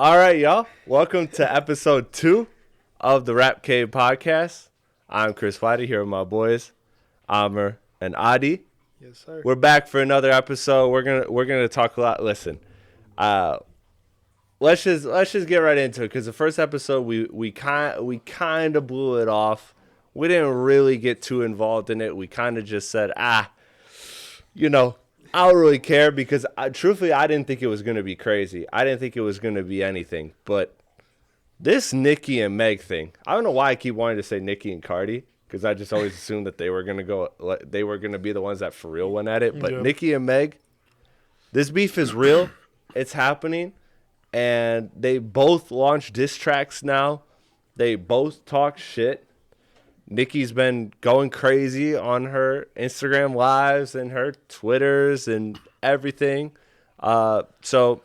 All right, y'all. Welcome to episode 2 of the Rap Cave podcast. I'm Chris Platte here with my boys, Amer and Adi. Yes, sir. We're back for another episode. We're gonna talk a lot. Listen, let's just get right into it because the first episode we kind of blew it off. We didn't really get too involved in it. We kind of just said, I don't really care because truthfully, I didn't think it was going to be crazy. I didn't think it was going to be anything. But this Nicki and Meg thing, I don't know why I keep wanting to say Nicki and Cardi because I just always assumed that they were going to be the ones that for real went at it. But Yeah. Nicki and Meg, this beef is real. It's happening. And they both launched diss tracks now. They both talk shit. Nicki's been going crazy on her Instagram lives and her Twitters and everything. So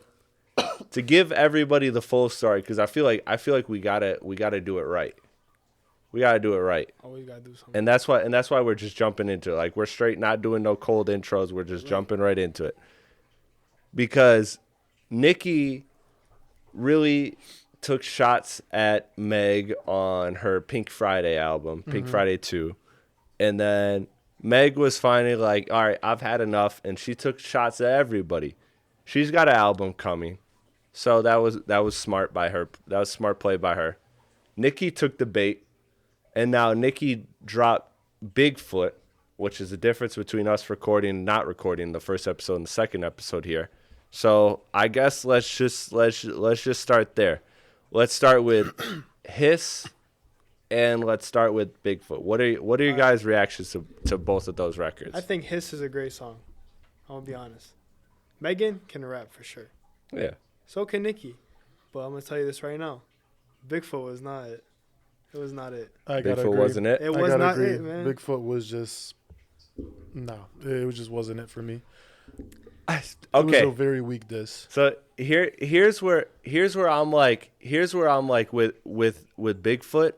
to give everybody the full story, because I feel like we gotta do it right. We gotta do it right. Always gotta do something. And that's why we're just jumping into it. Like we're straight, not doing no cold intros. We're just jumping right into it. Because Nicki really took shots at Meg on her Pink Friday album, Pink Friday 2. And then Meg was finally like, all right, I've had enough. And she took shots at everybody. She's got an album coming. So that was smart by her. That was smart play by her. Nicki took the bait. And now Nicki dropped Bigfoot, which is the difference between us recording and not recording the first episode and the second episode here. So I guess let's just start there. Let's start with Hiss, and let's start with Bigfoot. What are your guys' reactions to both of those records? I think Hiss is a great song. I'm gonna be honest. Megan can rap for sure. Yeah. So can Nicki. But I'm gonna tell you this right now. Bigfoot was not it. It was not it. I gotta Bigfoot agree. wasn't it? It was I gotta not agree. it, man. Bigfoot was just it just wasn't it for me. Okay. It was a very weak diss. So here's where I'm like with Bigfoot,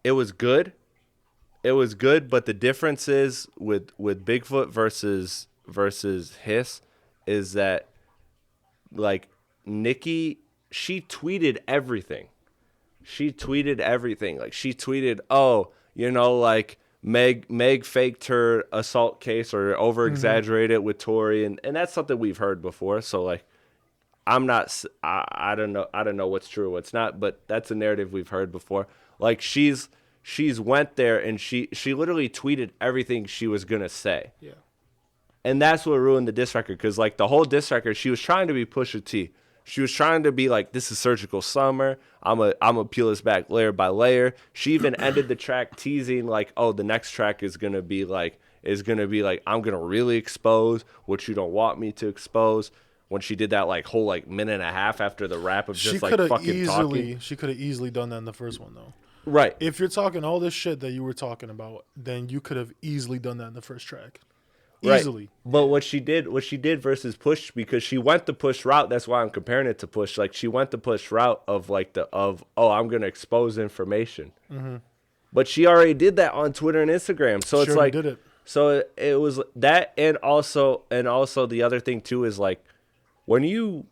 it was good. It was good, but the difference is with Bigfoot versus Hiss is that like Nicki, she tweeted everything. Like she tweeted, oh, like Meg faked her assault case or over exaggerated with Tory, and that's something we've heard before. So like, I don't know what's true or what's not, but that's a narrative we've heard before. Like she's went there and she literally tweeted everything she was gonna say. Yeah. And that's what ruined the diss record, because like the whole diss record, she was trying to be Pusha T. She was trying to be like, this is Surgical Summer. I'm a peel this back layer by layer. She even ended the track teasing like, oh, the next track is gonna be like I'm gonna really expose what you don't want me to expose. When she did that like whole like minute and a half after the rap of just like fucking talking. She could have easily done that in the first one though. Right. If you're talking all this shit that you were talking about, then you could have easily done that in the first track. Easily. Right. But what she did versus Push, because she went the Push route, that's why I'm comparing it to Push. Like she went the Push route of I'm gonna expose information. Mm-hmm. But she already did that on Twitter and Instagram. So it's like did it. So it was that, and also the other thing too is like when you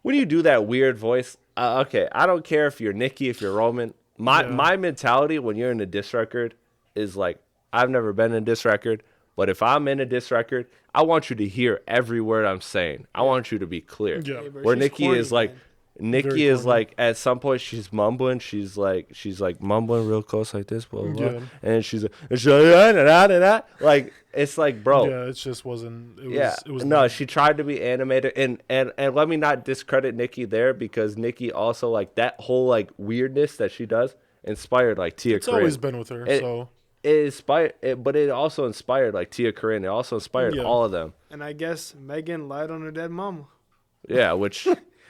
do that weird voice. Okay, I don't care if you're Nicki, if you're Roman. My mentality when you're in a diss record is like, I've never been in a diss record, but if I'm in a diss record, I want you to hear every word I'm saying. I want you to be clear. Yeah. Hey, bro, Where she's Nicki corny, is like, man. Nicki is like at some point she's mumbling. She's like mumbling real close like this, blah blah, blah. Yeah. And she's like, like it's like, bro. Yeah, it just wasn't. It was no. She tried to be animated, and let me not discredit Nicki there, because Nicki also like that whole like weirdness that she does inspired like Tia It's Corinne. always been with her. So It inspired, but it also inspired like Tia Corinne. It also inspired all of them. And I guess Megan lied on her dead mama. Yeah, which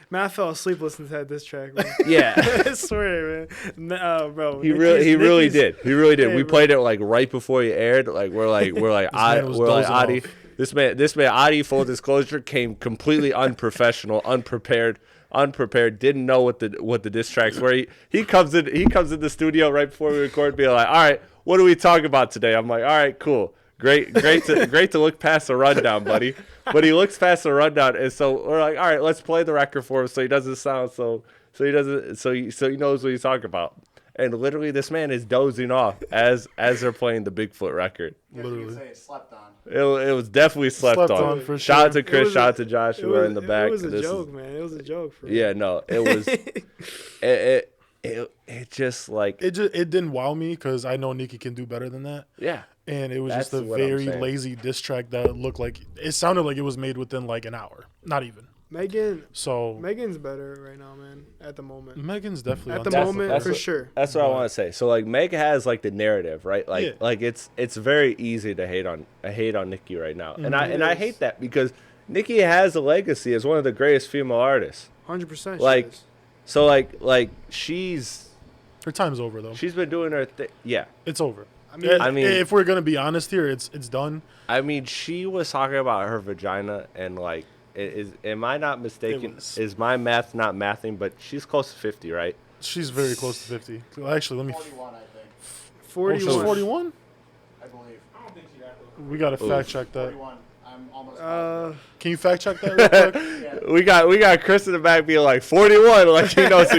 Man, I fell asleep listening to that diss track. Man. yeah. I swear, man. Bro. He really did. He really did. Hey, We bro. played it like right before he aired. Like we're like Adi. off. This man Adi, full disclosure, came completely unprofessional, unprepared, didn't know what the diss tracks were. He comes in the studio right before we record, being like, all right, what do we talk about today? I'm like, all right, cool. Great to look past the rundown, buddy. But he looks past the rundown, and so we're like, all right, let's play the record for him, so he doesn't sound so he knows what he's talking about. And literally, this man is dozing off as they're playing the Bigfoot record. Literally, you could say it slept on. It was definitely slept on. For Shout out sure. to Chris. Shout out to Josh who are in the back. It was a This joke, man. It was a joke. For yeah, no, it was. it just like It didn't wow me because I know Nicki can do better than that. yeah. And it was That's just a what I'm very saying. lazy diss track that looked like it sounded like it was made within like an hour, not even. So Megan's better right now, man. At the moment. Megan's definitely At on the top. moment, that's for what- sure. That's what I want to say. So like Meg has like the narrative, right? Like Yeah. like it's very easy to hate on Nicki right now, and I It is. hate that because Nicki has a legacy as one of the greatest female artists. 100%. Like, so like she's Her time's over though. been doing her thing. Yeah, It's over. I mean, If we're gonna be honest here, it's done. I mean she was talking about her vagina and like am I not mistaken? was- Is my math not mathing? But she's close to 50, right? She's very close to 50. Well, actually, let me. 41, I think. 41. She's 41. I believe. We gotta fact check that. 41. I'm almost positive. Can you fact check that real quick? Yeah. We got Chris in the back being like 41, like he knows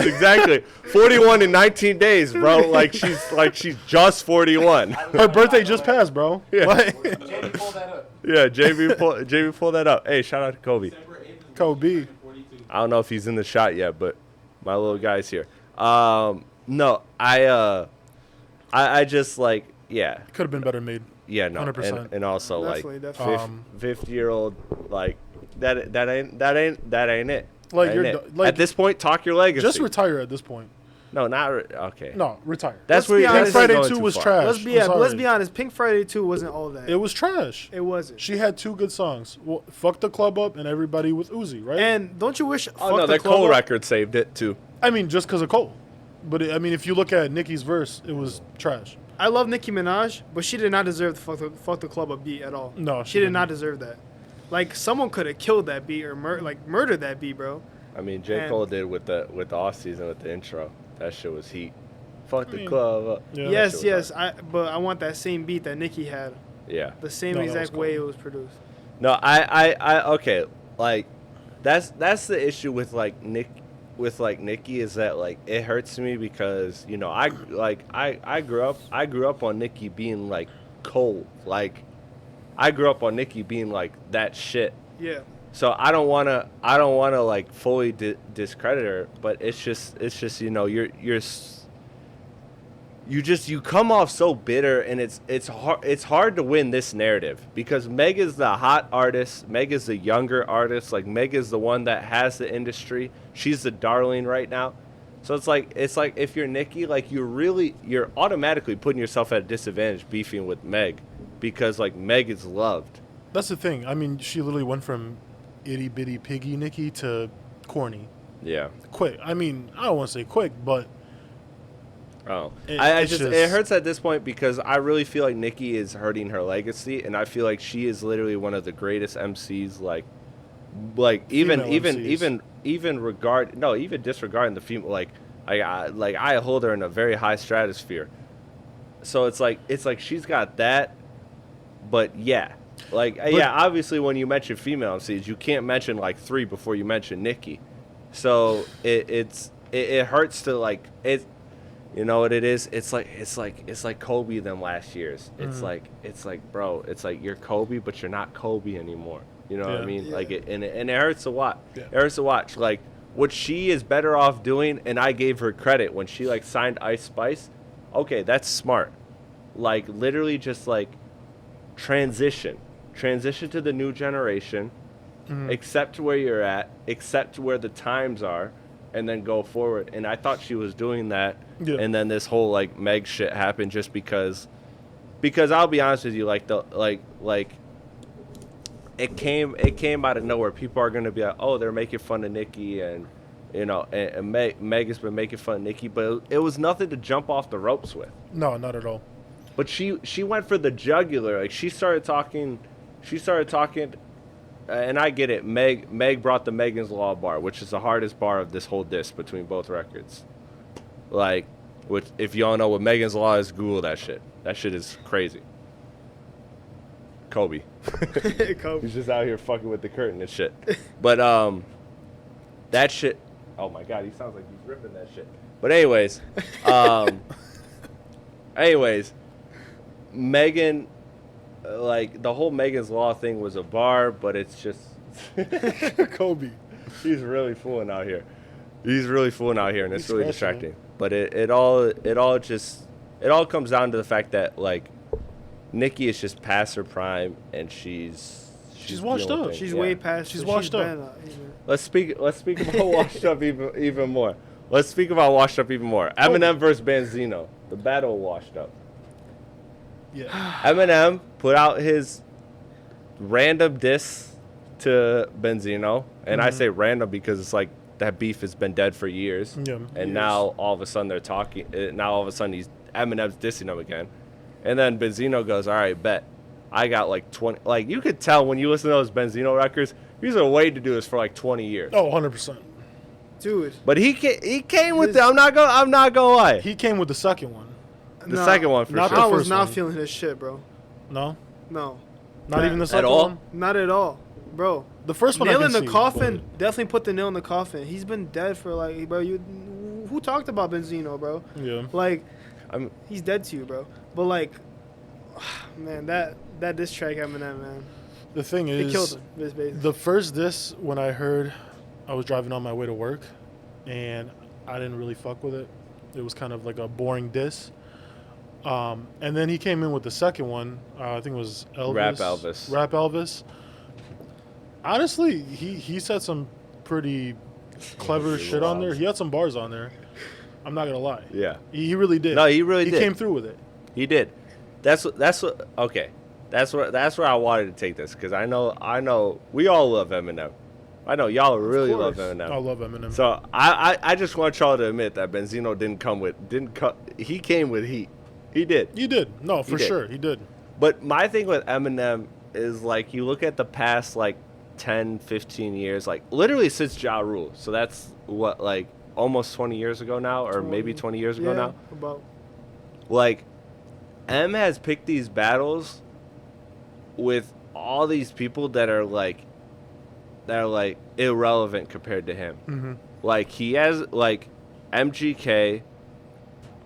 exactly 41 in 19 days, bro. Like she's just 41. Her birthday just passed, bro. Yeah. Like, Jamie, pull that up. Yeah, JB pull that up. Hey, shout out to Kobe. Kobe. I don't know if he's in the shot yet, but my little guy's here. No, I just like yeah. Could have been better made. Yeah, no, 100%. and also Definitely, like definitely. 50-year-old like that ain't it. Like, Ain't you're it. like at this point, talk your legacy. just retire at this point. No, not okay. No, retire. That's Let's where be you honest, guys Friday are going 2 too was far. trash. let's be I'm let's sorry. be honest. Pink Friday 2 wasn't all that. It was trash. It wasn't. She had 2 good songs. Well, Fuck the Club Up and Everybody with Uzi, right? And don't you wish? Oh no, that Cole record saved it too. I mean, just because of Cole. But I mean, if you look at Nicki's verse, it was trash. I love Nicki Minaj, but she did not deserve the fuck the club up beat at all. No, she she did didn't. not deserve that. Like someone could have killed that beat or murdered that beat, bro. I mean, J. And- Cole did with the off season with the intro. That shit was heat. Fuck the mean, club up. Yeah. yes, shit was yes. But I want that same beat that Nicki had, Yeah. the same No, that exact was way cool. it was produced. No, I okay. Like that's the issue with like Nicki is that like it hurts me because you know I grew up on Nicki being like cold. Like I grew up on Nicki being like that shit. Yeah. So I don't wanna like fully discredit her, but it's just you know you come off so bitter, and it's hard to win this narrative because Meg is the hot artist, Meg is the younger artist, like Meg is the one that has the industry. She's the darling right now. So it's like if you're Nicki, like you're automatically putting yourself at a disadvantage beefing with Meg because like Meg is loved. That's the thing. I mean, she literally went from itty bitty piggy Nicki to corny. Yeah. Quick. I mean, I don't want to say quick, but Oh, It's it just- hurts at this point because I really feel like Nicki is hurting her legacy, and I feel like she is literally one of the greatest MCs. Like even Female MCs. even disregarding the female. I hold her in a very high stratosphere. So it's like she's got that, but yeah. Obviously when you mention female MCs, you can't mention like 3 before you mention Nicki. So it hurts to like it. You know what it is? It's like Kobe them last years. It's like bro, it's like you're Kobe, but you're not Kobe anymore. You know what I Yeah. mean? Yeah. Like and it hurts to watch. Yeah. It hurts to watch. Like what she is better off doing, and I gave her credit when she like signed Ice Spice. Okay, that's smart. Like literally just like transition to the new generation, accept where you're at, accept where the times are, and then go forward. And I thought she was doing that. Yeah. And then this whole like Meg shit happened just because I'll be honest with you, like it came out of nowhere. People are gonna be like, oh, they're making fun of Nicki, and you know, and Meg has been making fun of Nicki, but it was nothing to jump off the ropes with. no, not at all. But she went for the jugular. Like she started talking, and I get it. Meg brought the Megan's Law bar, which is the hardest bar of this whole disc between both records. Like, which if y'all know what Megan's Law is, Google that shit. That shit is crazy. Kobe. Kobe. He's just out here fucking with the curtain and shit. But that shit. Oh my god, he sounds like he's ripping that shit. But anyways, Megan, like the whole Megan's Law thing was a bar, but it's just Kobe. he's really fooling out here. He's really fooling out here, and it's He's really scratching distracting. But it all comes down to the fact that like Nicki is just past her prime, and she's washed dealing with up. things. She's Yeah. way past. She's it. washed up. been, even- Let's speak about washed up even more. Let's speak about washed up even more. Eminem versus Benzino, the battle of washed up. Yeah. Eminem put out his random diss to Benzino, and I say random because it's like that beef has been dead for years. Yeah. And now all of a sudden they're talking. Now all of a sudden Eminem's dissing him again, and then Benzino goes, "All right, bet I got like 20." Like you could tell when you listen to those Benzino records, he's been waiting to do this for like 20 years. Oh, 100%. dude. But he came with it. I'm not gonna lie. He came with the second one. The second one for Not sure. the I was first not one. feeling his shit, bro. No, No, not even the second all? one. not at all, bro. The first one. I Nail can in the see, coffin. but- Definitely put the nail in the coffin. He's been dead for like, bro. Who talked about Benzino, bro? Yeah. Like, I'm he's dead to you, bro. But like, man, that diss track Eminem, man, The thing it is, killed him. This basically. the first diss when I heard, I was driving on my way to work, and I didn't really fuck with it. It was kind of like a boring diss. And then he came in with the second one. I think it was Elvis. Rap Elvis. Honestly, he said some pretty clever shit on there. He had some bars on there. I'm not gonna lie. yeah. He really did. No, he really He did. came through with it. He did. That's what. Okay, that's where I wanted to take this because I know we all love Eminem. I know y'all really love course. Eminem. I love Eminem. So I just want y'all to admit that Benzino he came with heat. He did. He did. No, for did. sure, he did. But my thing with Eminem is like you look at the past like 10, 15 years, like literally since Ja Rule. So that's what like almost 20 years ago now, or maybe 20 years ago now. About Like M has picked these battles with all these people that are like irrelevant compared to him. Mm-hmm. Like he has like MGK,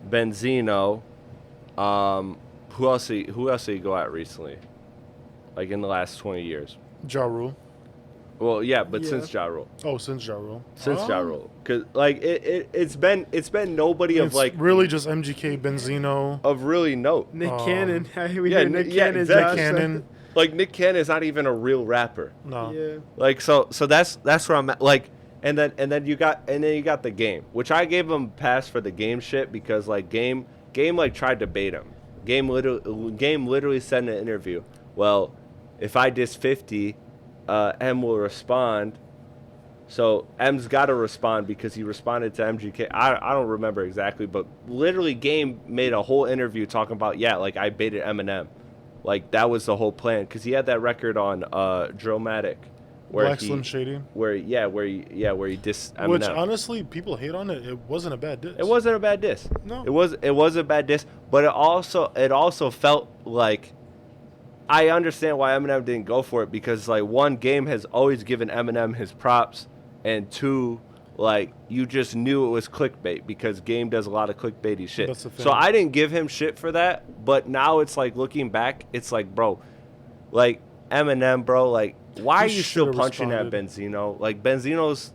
Benzino, who else did he go at recently? Like in the last 20 years. Ja Rule. Well, yeah, but Yeah. since Ja Rule. Oh, since Ja Rule. Since Oh. Ja Rule. Cuz like it's been nobody of It's like really just MGK, Benzino, of really note. Nick Um, Cannon. we yeah, hear Nick yeah, Cannon. exactly. Josh, Cannon. Like Nick Cannon is not even a real rapper. No. Yeah. Like so that's where I'm at. Like and then you got the Game, which I gave him a pass for the Game shit because like Game like tried to bait him. Game literally said in an interview, well, if I diss 50, M will respond. So M's got to respond because he responded to MGK. I don't remember exactly, but literally Game made a whole interview talking about like I baited Eminem. Like that was the whole plan because he had that record on Drillmatic where Black Slim Shady. where he dissed Eminem. Which honestly, people hate on it. It wasn't a bad diss. It wasn't a bad diss. No. It was a bad diss, but it also felt like I understand why Eminem didn't go for it because like one, Game has always given Eminem his props, and two, like you just knew it was clickbait because Game does a lot of clickbaity shit. That's the thing. So I didn't give him shit for that, but now it's like looking back, it's like bro, like Eminem, bro, like why are He you still should've punching at responded. Benzino? Like Benzino's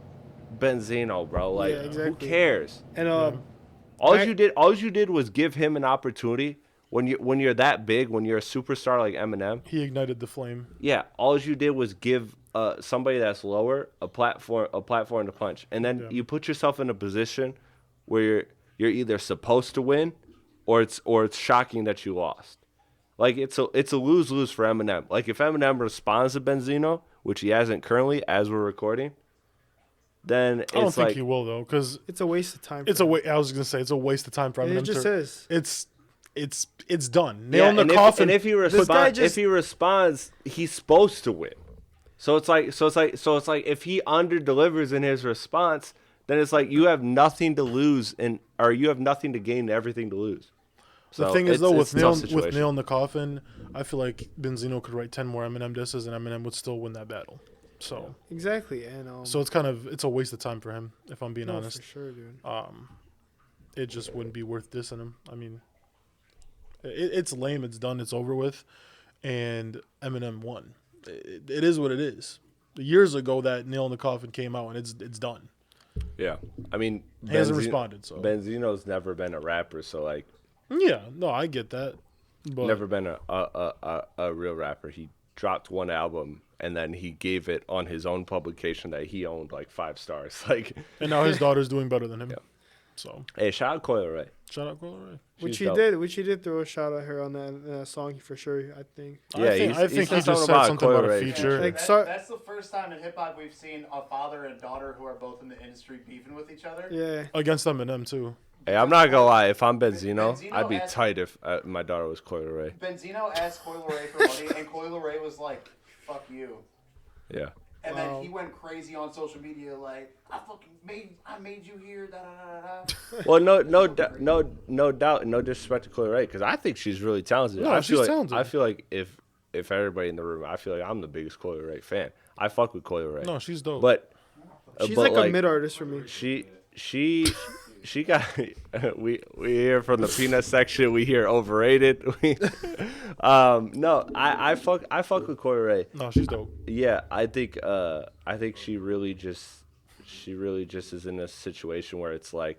Benzino, bro. Like Yeah, exactly. who cares? And All Back- you did was give him an opportunity when you're that big, when you're a superstar like Eminem. He ignited the flame. Yeah, all you did was give somebody that's lower a platform to punch, and then you put yourself in a position where you're either supposed to win, or it's shocking that you lost. Like it's a lose-lose for Eminem. Like if Eminem responds to Benzino, which he hasn't currently as we're recording, then it's I don't think like he will though, because it's a waste of time. it's for a him. way. I was gonna say it's a waste of time for Eminem. It just to- is. It's done. Nail in the and coffin. and if he responds, he's supposed to win. So it's like if he under delivers in his response, then it's like you have nothing to lose or you have nothing to gain and everything to lose. So the thing is, though, it's with a tough situation. Nail in the Coffin, I feel like Benzino could write 10 more Eminem disses, and Eminem would still win that battle. So, Exactly, and so it's a waste of time for him, if I'm being honest. for sure, dude. It just wouldn't be worth dissing him. I mean, it's lame. It's done. It's over with, and Eminem won. It is what it is. Years ago, that Nail in the Coffin came out, and it's done. Yeah, I mean, He hasn't responded. So Benzino's never been a rapper, so like, yeah, no, I get that. But never been a real rapper. He dropped one album and then he gave it on his own publication that he owned like 5 stars. Like, and now his daughter's doing better than him. Yeah. So hey, shout out Coil Ray. shout out Coil Ray. Which She's he did throw a shout at her on that song for sure. I think. Yeah, I think he said just said about something Coil about a Ray. feature. Like, That's the first time in hip hop we've seen a father and daughter who are both in the industry beefing with each other. Yeah. Against Eminem too. Hey, I'm not gonna lie. If I'm Benzino, Benzino I'd be asked- tight if my daughter was Coil Ray. Benzino asked Coil Ray for money, and Coil Ray was like, "Fuck you." Yeah. And Wow. then he went crazy on social media, like, I made you here, da da da da. Well, no doubt, no disrespect to Coil Ray, because I think she's really talented. No, I she's feel like, talented. I feel like if everybody in the room, I feel like I'm the biggest Coil Ray fan. I fuck with Coil Ray. No, she's dope. But She's but like a mid artist for me. She got we hear from the peanut section, we hear overrated. No, I fuck with Coil Ray. No, she's dope. Yeah, I think she really just is in a situation where it's like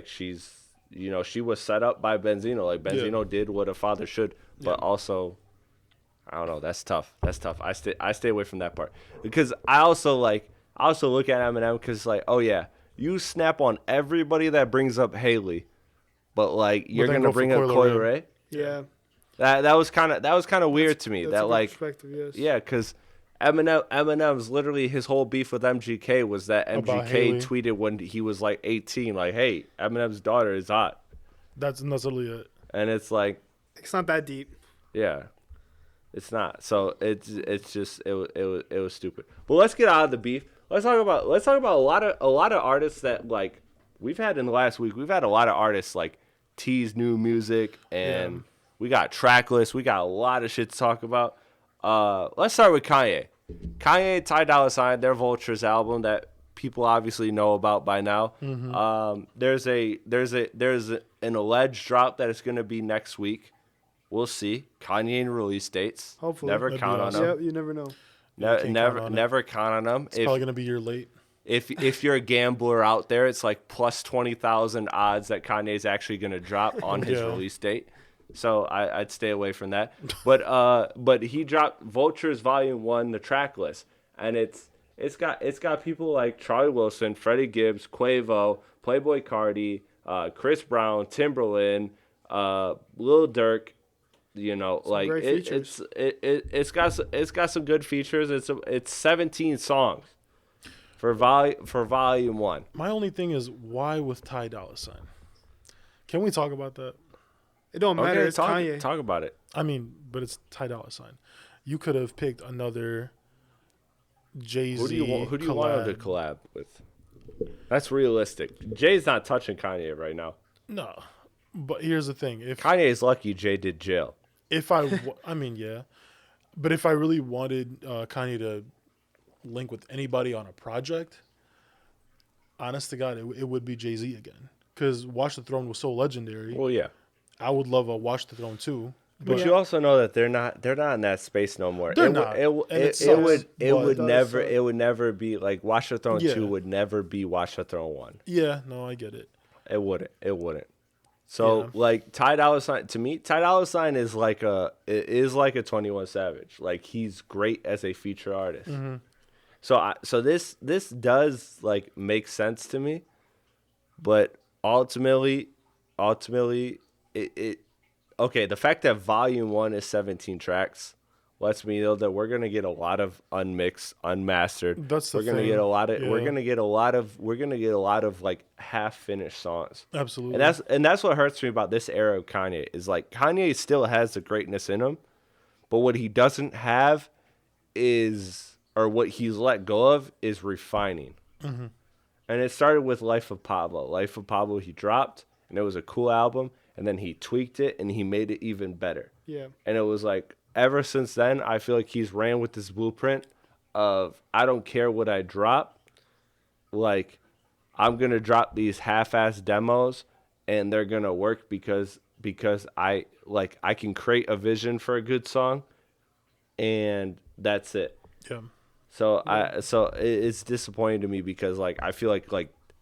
she's, you know, she was set up by Benzino. Like Benzino did what a father should, but also I don't know, that's tough. I stay away from that part, because I also look at Eminem, because like, oh yeah, you snap on everybody that brings up Haley, but like you're then gonna go for bring up Coil Coil Ray. Ray. Yeah. That was kind of weird to me. That's a That good like, perspective, yes. yeah, because Eminem's literally his whole beef with MGK was that About MGK Haley. tweeted when he was like 18, like, hey, Eminem's daughter is hot, That's literally it. and it's like, It's not that deep. yeah, it's not. So it's just it was stupid. But let's get out of the beef. Let's talk about a lot of artists that like we've had in the last week. We've had a lot of artists like tease new music, and we got track lists. We got a lot of shit to talk about. Let's start with Kanye. Kanye, Ty Dolla $ign, their Vultures album that people obviously know about by now. There's an alleged drop that is going to be next week. We'll see. Kanye and release dates. Hopefully. Never That'd count be on awesome. them. Yeah, you never know. Never count on them. It's probably gonna be your late. If you're a gambler out there, it's like plus 20,000 odds that Kanye's actually gonna drop on his Yeah. release date. So I'd stay away from that. But he dropped Vultures Volume 1, the track list, and it's got people like Charlie Wilson, Freddie Gibbs, Quavo, Playboi Carti, Chris Brown, Timberland, Lil Durk. You know, Some like great features. it's got some good features. It's 17 songs for volume 1. My only thing is, why with Ty Dolla $ign? Can we talk about that? It don't matter. Okay, It's Kanye. talk about it. I mean, but it's Ty Dolla $ign. You could have picked another Jay-Z. Who do you want him to collab with? That's realistic. Jay's not touching Kanye right now. No, but here's the thing: Kanye's lucky Jay did jail. I mean, yeah, but if I really wanted Kanye to link with anybody on a project, honest to God, it would be Jay-Z again. Because Watch the Throne was so legendary. Well, yeah. I would love a Watch the Throne too. But you also know that they're not in that space no more. They're not, and it sucks, but It would never be like Watch the Throne 2 Yeah. would never be Watch the Throne 1. Yeah, no, I get it. It wouldn't. So Yeah. like Ty Dolla $ign, to me, Ty Dolla $ign is like a 21 Savage. Like he's great as a feature artist. Mm-hmm. So this does like make sense to me, but ultimately it okay, the fact that volume 1 is 17 tracks lets me know that we're gonna get a lot of unmixed, unmastered. That's the we're gonna thing. get a lot of we're Yeah. gonna get a lot of like half finished songs. Absolutely. And that's what hurts me about this era of Kanye is like Kanye still has the greatness in him, but what he doesn't have is, or what he's let go of is refining. Mm-hmm. And it started with Life of Pablo. Life of Pablo he dropped, and it was a cool album. and then he tweaked it and he made it even better. Yeah. And it was like, ever since then, I feel like he's ran with this blueprint of, I don't care what I drop. Like, I'm going to drop these half-ass demos and they're going to work because I can create a vision for a good song and that's it. Yeah. So it's disappointing to me because like I feel like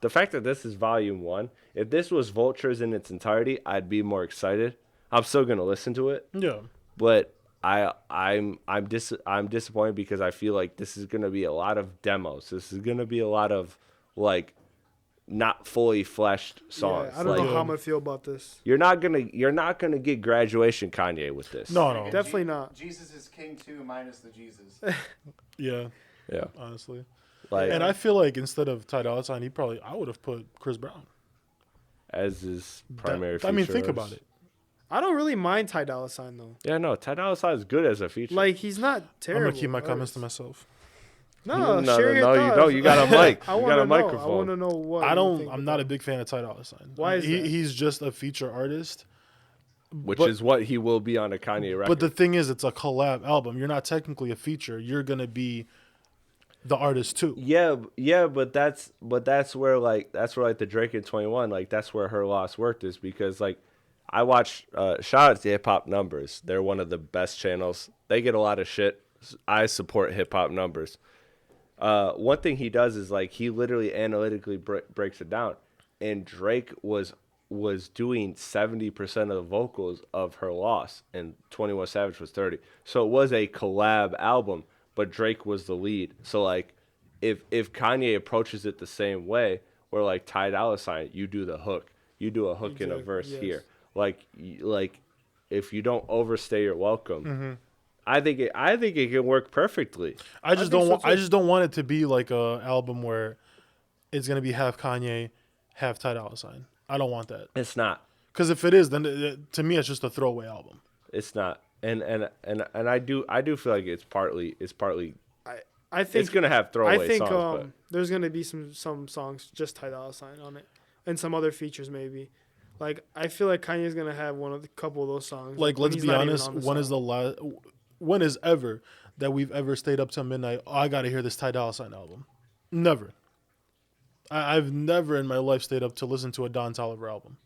the fact that this is volume 1, if this was Vultures in its entirety, I'd be more excited. I'm still going to listen to it. Yeah. But I'm disappointed because I feel like this is going to be a lot of demos. This is going to be a lot of like not fully fleshed songs. Yeah, I don't like, know how I'm gonna feel about this. You're not gonna get Graduation Kanye with this. No. Definitely not. Jesus is King too, minus the Jesus. Yeah. Yeah. Honestly. Like, And I feel like instead of Ty Dolla $ign, I would have put Chris Brown. as his primary feature. I mean, think artist. about it. I don't really mind Ty Dolla $ign though. Yeah, no, Ty Dolla $ign is good as a feature. Like he's not I'm terrible. gonna keep my comments to myself. No, share your you thoughts. don't. You got a mic. I You want got to a know. I microphone. want to know what. I'm not a big fan of Ty Dolla $ign. Why is that? He's just a feature artist. Which But- is what he will be on a Kanye record. But the thing is, it's a collab album. You're not technically a feature. You're gonna be the artist too. yeah, but that's where the Drake and 21, like that's where her loss worked, is because like I watch shout out to Hip Hop Numbers. They're one of the best channels. They get a lot of shit. I support Hip Hop Numbers. One thing he does is like he literally analytically breaks it down, and Drake was doing 70% of the vocals of her loss, and 21 Savage was 30. So it was a collab album, but Drake was the lead. So like, if Kanye approaches it the same way, where like Ty Dolla $ign, you do the hook, you do a hook and a verse yes. here, like if you don't overstay your welcome. I think it can work perfectly. I just don't want it to be like a album where it's gonna be half Kanye, half Ty Dolla $ign. I don't want that. It's not. Because if it is, then to me it's just a throwaway album. It's not. And I do feel like it's partly I think it's gonna have throwaway songs. But there's gonna be some songs just Ty Dolla $ign on it, and some other features maybe. Like I feel like Kanye's gonna have a couple of those songs. Like when let's he's be not even honest, on the when is song. the last? When is ever that we've ever stayed up till midnight? Oh, I gotta hear this Ty Dolla $ign album. Never. I've never in my life stayed up to listen to a Don Toliver album.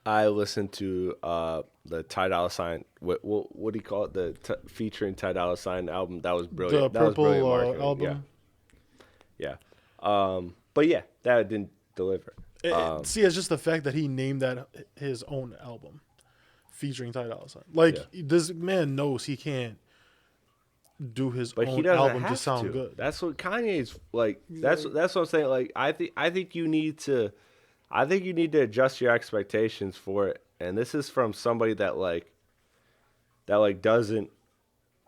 I listened to the Ty Dolla $ign. What do you call it? The featuring Ty Dolla $ign album. That was brilliant. The That was Purple brilliant marketing. album. Yeah. But yeah, that didn't deliver. See, it's just the fact that he named that his own album featuring Ty Dolla $ign. Like this man knows he can't do his But he own doesn't album have to sound to. good. That's what Kanye's like. That's what I'm saying. Like I think you need to adjust your expectations for it. And this is from somebody that doesn't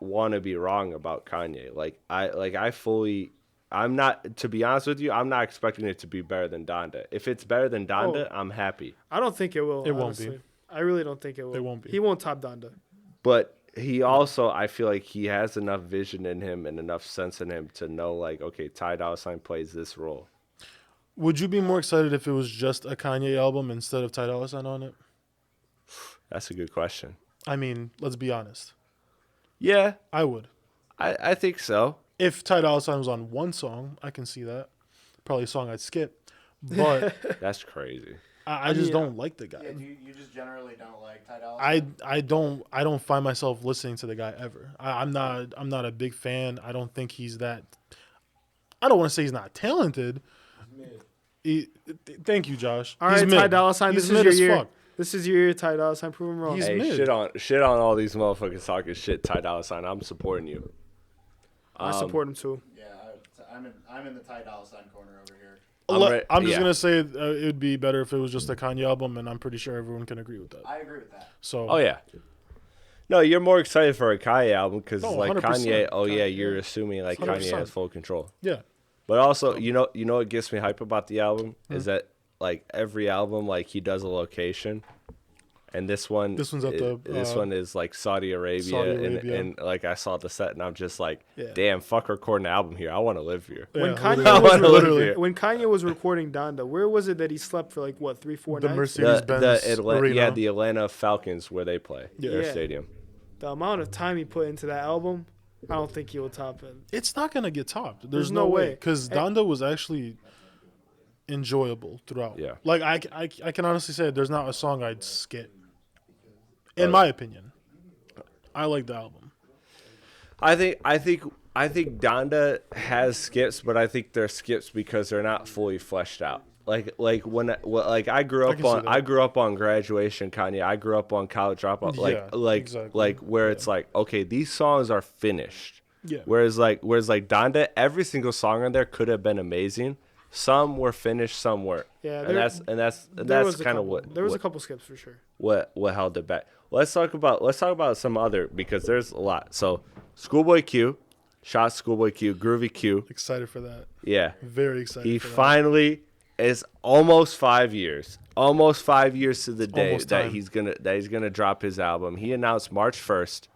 want to be wrong about Kanye. I'm not, to be honest with you, I'm not expecting it to be better than Donda. If it's better than Donda, I'm happy. I don't think it will. It won't honestly. be. I really don't think it will. It won't be. He won't top Donda. But he also, I feel like he has enough vision in him and enough sense in him to know, like, okay, Ty Dolla $ign plays this role. Would you be more excited if it was just a Kanye album instead of Ty Dolla $ign on it? That's a good question. I mean, let's be honest. Yeah, I would. I think so. If Ty Dolla $ign was on one song, I can see that. Probably a song I'd skip. But That's crazy. I just don't like the guy. Yeah, you just generally don't like Ty Dolla $ign? I don't find myself listening to the guy ever. I'm not a big fan. I don't think he's that. I don't want to say he's not talented. Thank you, Josh. All He's right, mid. Ty Dolla $ign. He's This is mid your as year. fuck. This is your year, Ty Dolla $ign. Prove him wrong. He's Hey, mid. shit on all these motherfuckers talking shit. Ty Dolla $ign. I'm supporting you. I support him too. Yeah, I'm in the Ty Dolla $ign corner over here. I'm just yeah. gonna say it would be better if it was just a Kanye album, and I'm pretty sure everyone can agree with that. I agree with that. So, Oh yeah. No, you're more excited for a Kanye album because No, like 100%. Kanye. Oh yeah, Kanye, you're yeah. assuming like 100%. Kanye has full control. yeah, But also, you know what gets me hype about the album is that like every album, like he does a location, and this one This one's at the, this one is like Saudi Arabia, Saudi Arabia. And like I saw the set and I'm just like, Yeah. damn, fuck recording an album here. I want to live here. When Yeah, Kanye was- literally. when Kanye was recording Donda, where was it that he slept for like what 3-4 The nights? Mercedes-Benz Arena. the Atlanta Falcons where they play their Yeah. stadium. The amount of time he put into that album, I don't think he will top it. It's not gonna get topped. There's There's no no way. way. Because Donda was actually enjoyable throughout. Yeah. Like I can honestly say there's not a song I'd skip. In my opinion, I like the album. I think Donda has skips, but I think they're skips because they're not fully fleshed out. Like I grew up can see on that. Graduation Kanye. I grew up on College Dropout. Yeah, exactly. Where it's like, okay, these songs are finished. Yeah. Whereas Donda, every single song on there could have been amazing. Some were finished, some weren't. Yeah, and that's kind of what there was a couple skips for sure. what held it back. Let's talk about some other, because there's a lot. So Schoolboy Q, shot Schoolboy Q, Groovy Q. Excited for that. Yeah. Very excited. He for that. finally is almost 5 years. Almost 5 years to the day Almost that time. he's gonna drop his album. He announced March 1st.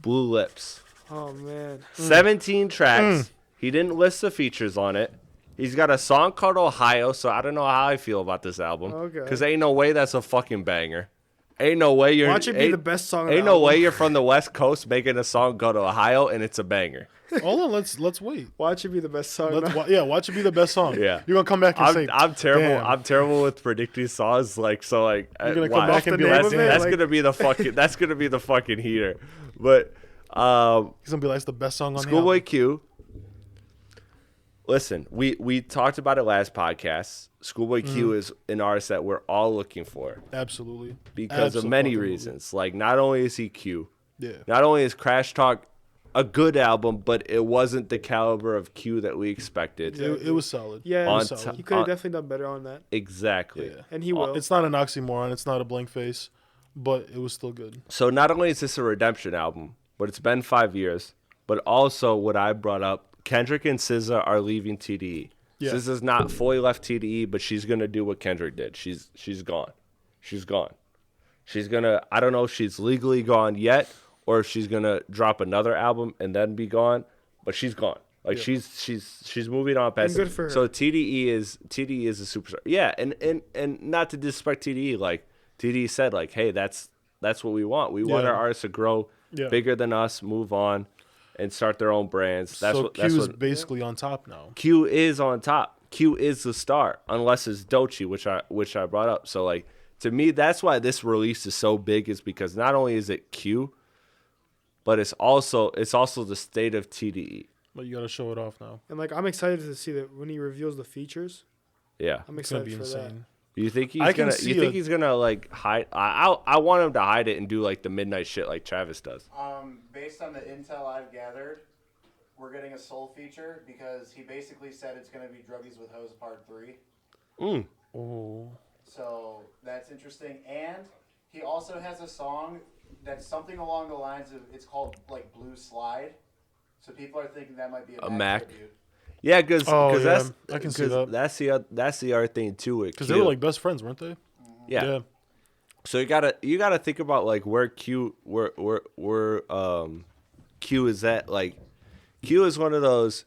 Blue Lips. Oh man, 17 tracks. He didn't list the features on it. He's got a song called Ohio, so I don't know how I feel about this album. Okay. Because ain't no way that's a fucking banger. Ain't no way you're. watch it be ain't- the best song. Ain't of the no album. way you're from the West Coast making a song called Ohio and it's a banger. Hold on, let's wait. Watch it be the best song. Watch it be the best song. Yeah. You're gonna come back and say I'm terrible. "Damn." I'm terrible with predicting songs. Like so, like You're gonna why? come back and Off be the like, name of it, "Damn." That's like- gonna be the fucking. That's gonna be the fucking heater. But He's gonna be like, "It's the best song on Schoolboy the album." Q. Listen, we talked about it last podcast. Schoolboy Q is an artist that we're all looking for Absolutely. because of many Abso-fucking-lutely. reasons. Like, not only is he Q, Yeah. not only is Crash Talk a good album, but it wasn't the caliber of Q that we expected. It was solid. Yeah, It was On solid. he could have on- definitely done better on that, Exactly. Yeah. and he will. It's not an oxymoron. It's not a blank face, but it was still good. So not only is this a redemption album, but it's been 5 years, but also what I brought up, Kendrick and SZA are leaving TDE. Yeah. SZA's not fully left TDE, but she's gonna do what Kendrick did. She's gone. She's gone. She's gonna. I don't know if she's legally gone yet, or if she's gonna drop another album and then be gone. But she's gone. Like Yeah. she's moving on past. good for her. So TDE is a superstar. Yeah, and not to disrespect TDE. Like TDE said, like, hey, that's what we want. We want Yeah. our artists to grow Yeah. bigger than us, move on, and start their own brands. That's so what. Q That's is what. basically on top now. Q is on top. Q is the star, unless it's Doechii, which I brought up. So like to me, that's why this release is so big, is because not only is it Q, but it's also the state of TDE. But you gotta show it off now. and like I'm excited to see that when he reveals the features. Yeah. I'm It's gonna excited be for insane. You think I he's can gonna? see You think a- he's gonna like hide? I want him to hide it and do like the midnight shit like Travis does. Based on the intel I've gathered, we're getting a soul feature because he basically said it's going to be Druggies with Hoes Part 3. Oh. So that's interesting. And he also has a song that's something along the lines of, it's called like Blue Slide. So people are thinking that might be a Mac. tribute. Yeah, because Oh, yeah. that's I can see that. that's the other thing too. Because they were like best friends, weren't they? yeah. So you gotta think about like where Q Q is at. Like Q is one of those.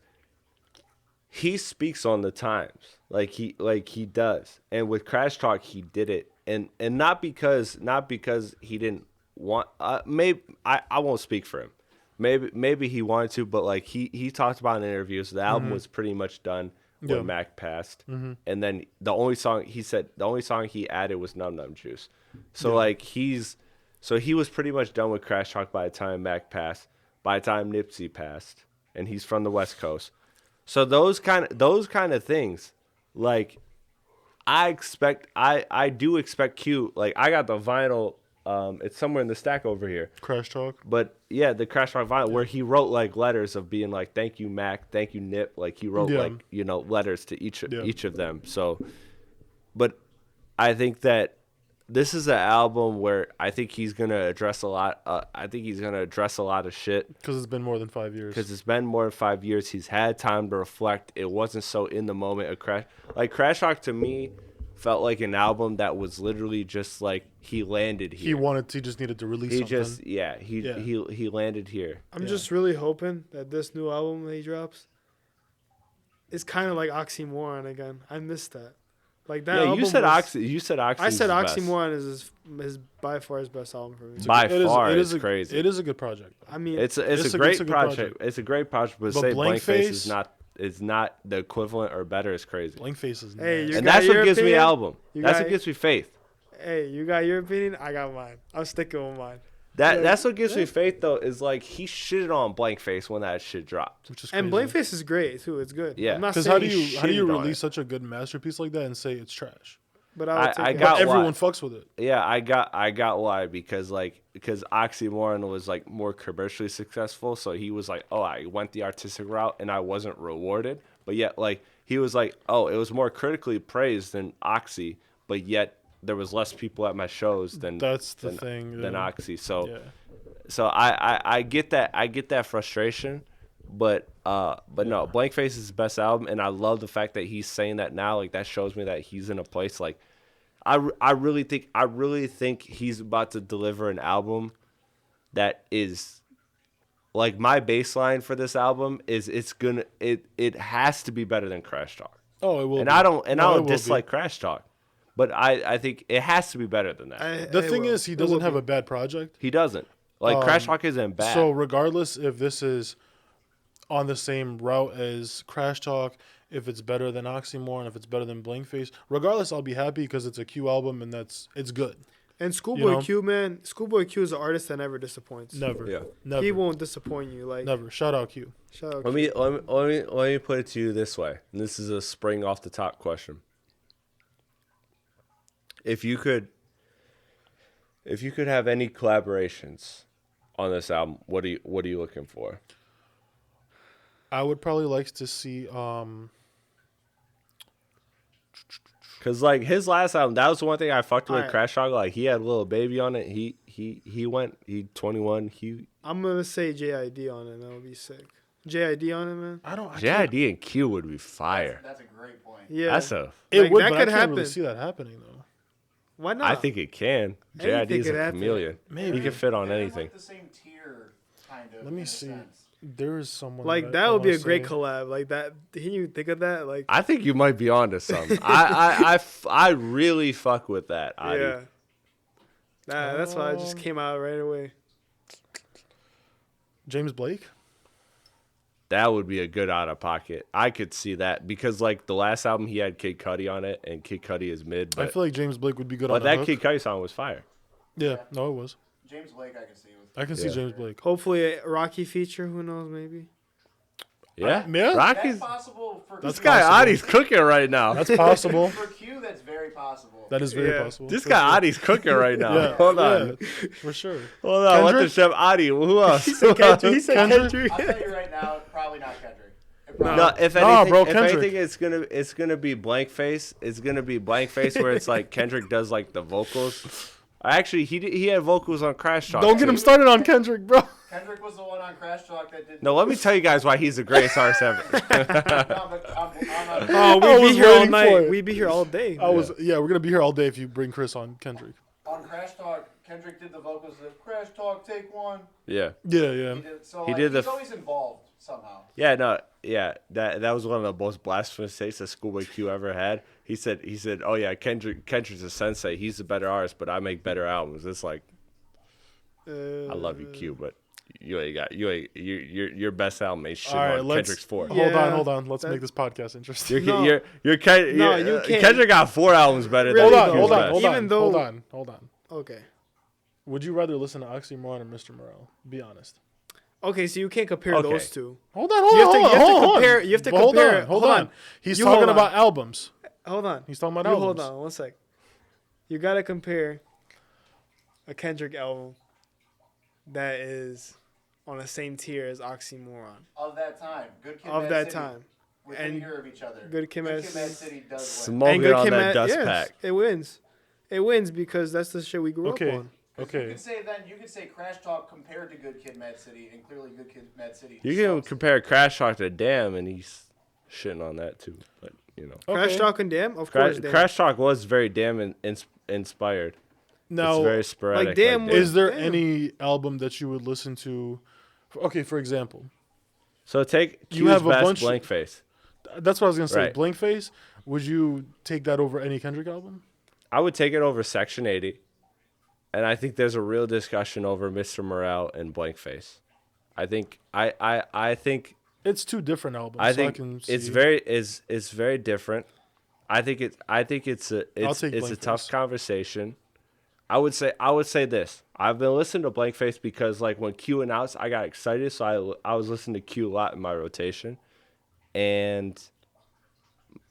He speaks on the times like he does, and with Crash Talk he did it, and not because he didn't want. Maybe I won't speak for him. Maybe he wanted to, but like he talked about in interviews, the album was pretty much done when Yeah. Mac passed, and then the only song he added was Num Num Juice. So like he was pretty much done with Crash Talk by the time Mac passed, by the time Nipsey passed, and he's from the West Coast. So those kind of things, like I do expect Q. Like I got the vinyl. It's somewhere in the stack over here. Crash Talk. But yeah, the Crash Talk vinyl where he wrote like letters of being like, "Thank you, Mac. Thank you, Nip." Like he wrote Yeah. like letters to each Yeah. of them. So, but I think that this is an album where I think he's gonna address a lot. I think he's gonna address a lot of shit Because it's been more than 5 years. because it's been more than 5 years. He's had time to reflect. It wasn't so in the moment. Crash Talk to me felt like an album that was literally just like he landed here. He just needed to release something. He landed here. I'm just really hoping that this new album that he drops is kind of like Oxymoron again. I missed that. Like that. Yeah, album you said was- You said Oxy. I said the best. Oxymoron is by far his best album for me. By It is- far, it it's is crazy. It is a good project. I mean, It's a It's a great good project. project. It's a great project, but But say Blank Blank Face Face- is not the equivalent or better is crazy. Blank Face is Hey, nasty. you And got that's what your gives me opinion? album. You That's got- what gives me faith. hey, you got your opinion. I got mine. I'm sticking with mine. That's what gives me faith though. Is like he shitted on Blank Face when that shit dropped. which is crazy. And Blankface is great too. It's good. Yeah. I'm not Because saying how do he you shitted on release it. such a good masterpiece like that and say it's trash? But I would I take it. got But everyone why. fucks with it. Yeah, I got why because Oxymoron was like more commercially successful, so he was like, oh, I went the artistic route and I wasn't rewarded, but yet like he was like, oh, it was more critically praised than Oxy, but yet there was less people at my shows than That's the than, thing. than yeah. Oxy. So Yeah. so I get that frustration, but no, Blank Face is his best album, and I love the fact that he's saying that now. Like that shows me that he's in a place like I really think he's about to deliver an album that is like my baseline for this album is it has to be better than Crash Talk. Oh, it will. And be. I don't No, it will be. dislike Crash Talk, but I think it has to be better than that. The thing is, he doesn't have a bad project. He doesn't. Like Crash Talk isn't bad. So regardless if this is on the same route as Crash Talk, if it's better than Oxymoron, if it's better than Blank Face, regardless, I'll be happy because it's a Q album and it's good. And Schoolboy You know? Q, man, Schoolboy Q is an artist that never disappoints. Never. Yeah. Never. He won't disappoint you. Like Never. Shout out Q. shout out. Let me put it to you this way. And this is a spring off the top question. If you could have any collaborations on this album, what are you looking for? I would probably like to see. Cause like his last album, that was the one thing I fucked with Alright. Crash Talk. Like he had a little baby on it. He went 21. I'm gonna say JID on it. That would be sick. JID on it, man. I can't- JID and Q would be fire. That's a great point. Yeah. That's a. It Like, would, that but could I can't really happen. see that happening though. Why not? I think it can. JID Anything is could a happen. chameleon. Maybe. He can fit on They're in, anything. like, the same tier, kind of. Let me in a see. sense. There is someone like that would be a wanna great say- collab. Like that. Can you think of that? Like I think you might be onto something. I really fuck with that. Adi. yeah. Nah, that's why I just came out right away. James Blake. That would be a good out of pocket. I could see that because like the last album he had Kid Cudi on it, and Kid Cudi is mid. I But, feel like James Blake would be good on but the that hook. Kid Cudi song was fire. Yeah, no, it was. James Blake, I can see with. I can see Yeah. James Blake. Hopefully a Rocky feature. Who knows? Maybe. Yeah, Yeah? Rocky's. That's possible for This That's guy possible. Adi's cooking right now. That's possible. For Q, that's very possible. That is very Yeah. possible. This For guy sure. Adi's cooking right now. Yeah, Hold on, yeah, for sure. hold on. What the Kendrick? chef Adi? Who else? He said Kendrick. He said Kendrick. I'll tell you right now, probably not Kendrick. It No. No, probably- if Nah, anything, bro, if Kendrick. anything, it's gonna be Blank Face. It's gonna be Blank Face where it's like Kendrick does like the vocals. Actually, he had vocals on Crash Talk. Don't get too. him started on Kendrick, bro. Kendrick was the one on Crash Talk that did. No, let me tell you guys why he's the greatest artist ever. No, but I'm Oh, I we'd was be here all waiting for night. it. We'd be here all day. We're gonna be here all day if you bring Chris on Kendrick. on Crash Talk. Kendrick did the vocals of Crash Talk Take One. Yeah, Yeah, yeah. He did, so He like, did the he's always involved somehow. yeah, no, yeah. That was one of the most blasphemous takes that Schoolboy Q ever had. He said, oh yeah, Kendrick's a sensei. He's a better artist, but I make better albums. It's like I love you, Q, but your best album ain't shit All right, on let's Kendrick's 4. Yeah. Hold on. Let's That- make this podcast interesting. You're, No. you're No, you can't. Kendrick got 4 albums better Really, than though. Q's best. Hold Even on, though- hold on. Okay. Would you rather listen to Oxymoron or Mr. Morale? Be honest. Okay, so you can't compare Okay. those two. Hold on, You have to- you have to hold on. compare- you have to But hold compare- on, hold hold on. on. He's You talking hold on. about albums. Hold on. He's talking about You albums. hold on 1 sec. You gotta compare a Kendrick album that is on the same tier as Oxymoron. Of that time, Good Kid, Of Mad that City, time. within And a year of each other. Good Kid, Mad City does win. Smoking on Kid, that Mad- dust yes, pack. It wins. It wins because that's the shit we grew Okay. up on. You Okay. could say then you could say Crash Talk compared to Good Kid, Mad City, and clearly Good Kid, Mad City. You can sucks. compare Crash Talk to Damn, and he's shitting on that too. But you know, Crash Talk and Damn, of course. Damn. Crash Talk was very damn inspired. Now, It's very sporadic. like, Damn was- is there Damn. any album that you would listen to? Okay, for example, So take You Q's have a best bunch- Blank Face. that's what I was gonna say. Right. Blank Face. Would you take that over any Kendrick album? I would take it over Section 80. And I think there's a real discussion over Mr. Morale and Blank Face. I think I think It's two different albums. I so think I can it's see. it's very different. I think it's a Blank tough Face. conversation. I would say this. I've been listening to Blank Face because like when Q announced, I got excited, so I was listening to Q a lot in my rotation, and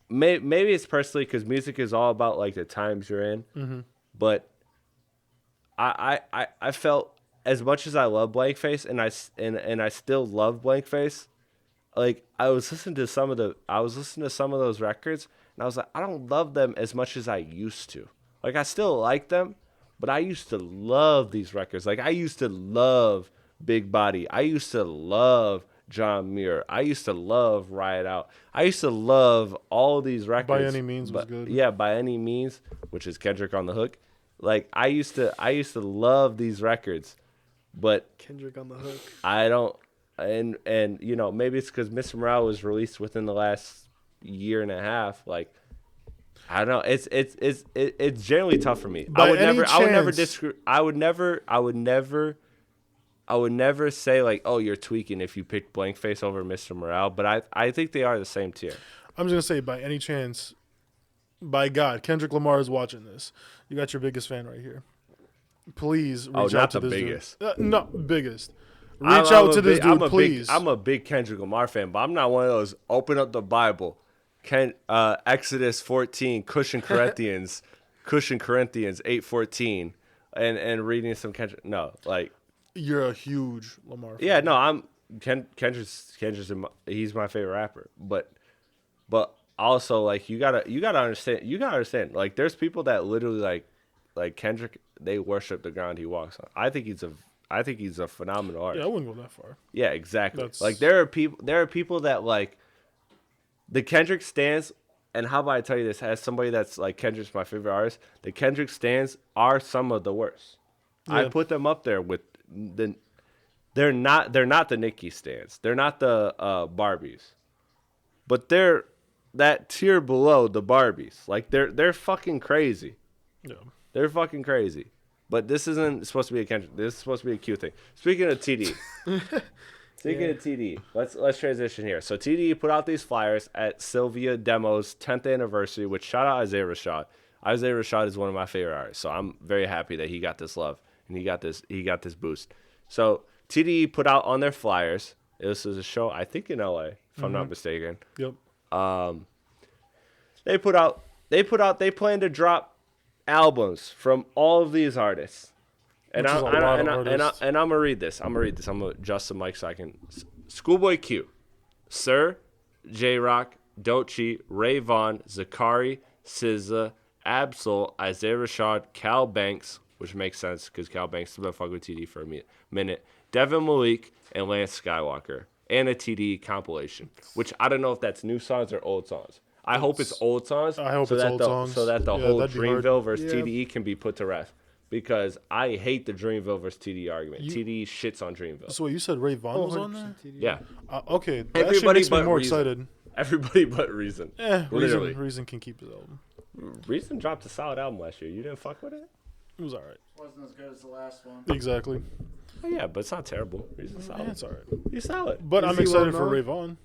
maybe it's personally because music is all about like the times you're in, but I felt as much as I love Blank Face and I still love Blank Face, like I was listening to some of those records and I was like, I don't love them as much as I used to. Like I still like them, but I used to love these records. Like I used to love Big Body. I used to love John Muir. I used to love Riot Out. I used to love all these records. By Any Means was good. Yeah, By Any Means, which is Kendrick on the Hook. Like I used to love these records, but Kendrick on the Hook. I don't. And you know, maybe it's because Mr. Morale was released within the last year and a half. Like I don't know. It's generally tough for me. By I would any never chance- disagree. I would never say like, oh, you're tweaking if you pick Blank Face over Mr. Morale. But I think they are the same tier. I'm just gonna say, by any chance, by God, Kendrick Lamar is watching this. You got your biggest fan right here. Please reach out not to the this biggest. dude. No, biggest. Reach out to this dude, please. I'm a big Kendrick Lamar fan, but I'm not one of those open up the Bible, Exodus 14, Cushion Corinthians 8:14, and reading some Kendrick. No, like You're a huge Lamar fan. yeah, no, I'm Kendrick's he's my favorite rapper, but also like you gotta understand like there's people that literally like Kendrick, they worship the ground he walks on. I think he's a phenomenal artist. Yeah, I wouldn't go that far. Yeah, exactly. That's- Like there are people that like the Kendrick stans, and how about I tell you this as somebody that's like Kendrick's my favorite artist, the Kendrick stans are some of the worst. I Yeah. put them up there with they're not the Nicki stans. They're not the Barbies. But they're that tier below the Barbies. Like they're fucking crazy. Yeah. They're fucking crazy. But this isn't supposed to be a Kendrick. This is supposed to be a Q thing. Speaking of TD. Speaking of TD, let's transition here. So TD put out these flyers at Sylvia Demo's 10th anniversary, which shout out Isaiah Rashad. Isaiah Rashad is one of my favorite artists, so I'm very happy that he got this love and he got this boost. So TD put out on their flyers. This is a show I think in LA, if I'm not mistaken. Yep. They plan to drop albums from all of these artists. And Which is a lot of artists. I'm gonna read this. I'm gonna adjust the mic so I can. Schoolboy Q, Sir, J Rock, Don't Cheat, Ray Vaughn, Zakari, SZA, Absol, Isaiah Rashad, Cal Banks, which makes sense because Cal Banks has been fucking with TD for a minute, Devin Malik, and Lance Skywalker, and a TD compilation. Which I don't know if that's new songs or old songs. I hope it's old songs. I hope so it's that old the, songs. So that the Yeah, whole that'd be hard. Dreamville versus Yeah. TDE can be put to rest. Because I hate the Dreamville versus TDE argument. TDE shits on Dreamville. So what, you said Ray Vaughn was on there? 100% TD. Yeah. Okay. That actually Everybody makes me but more Reason. excited. Everybody but Reason. Literally. Reason can keep his album. Reason dropped a solid album last year. You didn't fuck with it? It was alright. Wasn't as good as the last one. Exactly. Oh, yeah, but it's not terrible. Reason's solid. Yeah, it's alright. He's solid. But Is I'm he excited for well-known? Ray Vaughn.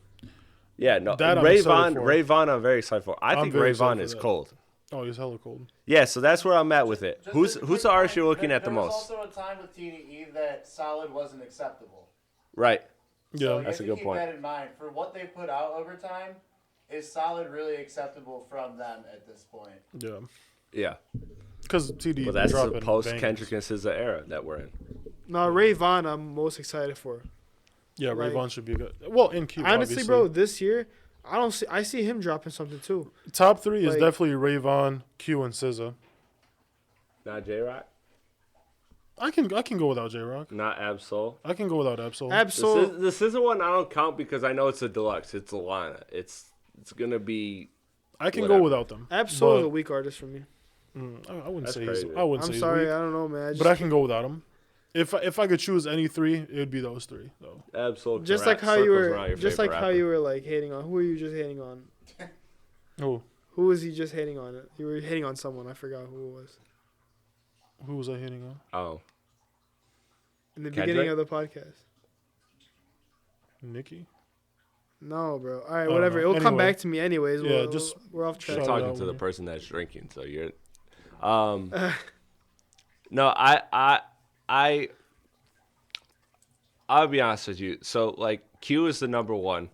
Yeah, no. That I'm Ray excited Vaughn, for. Ray Vaughn, I'm very excited for. I I'm think very Ray excited Vaughn for is that. cold. Oh, he's hella cold. Yeah, so that's where I'm at with it. Just Who's a the quick artist point, you're looking at the there was most? also a time with TDE that Solid wasn't acceptable. Right. Yeah. So you That's have a to good keep point. that in mind. For what they put out over time, is Solid really acceptable from them at this point? Yeah. Yeah. Because TD But that's the dropping post bangers. Kendrick and SZA era that we're in. No, Ray Vaughn, I'm most excited for. Yeah, Ray like- Vaughn should be good. Well, in Q, Honestly, obviously. bro, this year, I see him dropping something too. Top three is like- definitely Ray Vaughn, Q, and SZA. Not J Rock. I can go without J Rock. Not Absol. I can go without Absol. Absol, The SZA one I don't count because I know it's a deluxe. It's Alana. It's it's gonna be. I can Whatever. go without them. Absol is a but- weak artist for me. I wouldn't That's say crazy. I wouldn't I'm say sorry, he's I weak, don't know, man. but I can go without him. If I could choose any three, it would be those three though. Absolutely. just like how you were, just like how you were like hating on. Who were you just hating on? Who? Who was he just hating on? You were hating on someone. I forgot who it was. Who was I hitting on? Oh, In the Kendrick? beginning of the podcast. Nicki. No, bro. All right, don't whatever. know. It'll come Anyway. back to me anyways. Yeah, just we're off you're track. Shout it talking out to the when you- person that's drinking, so you're. No, I'll be honest with you. So like Q is the number one,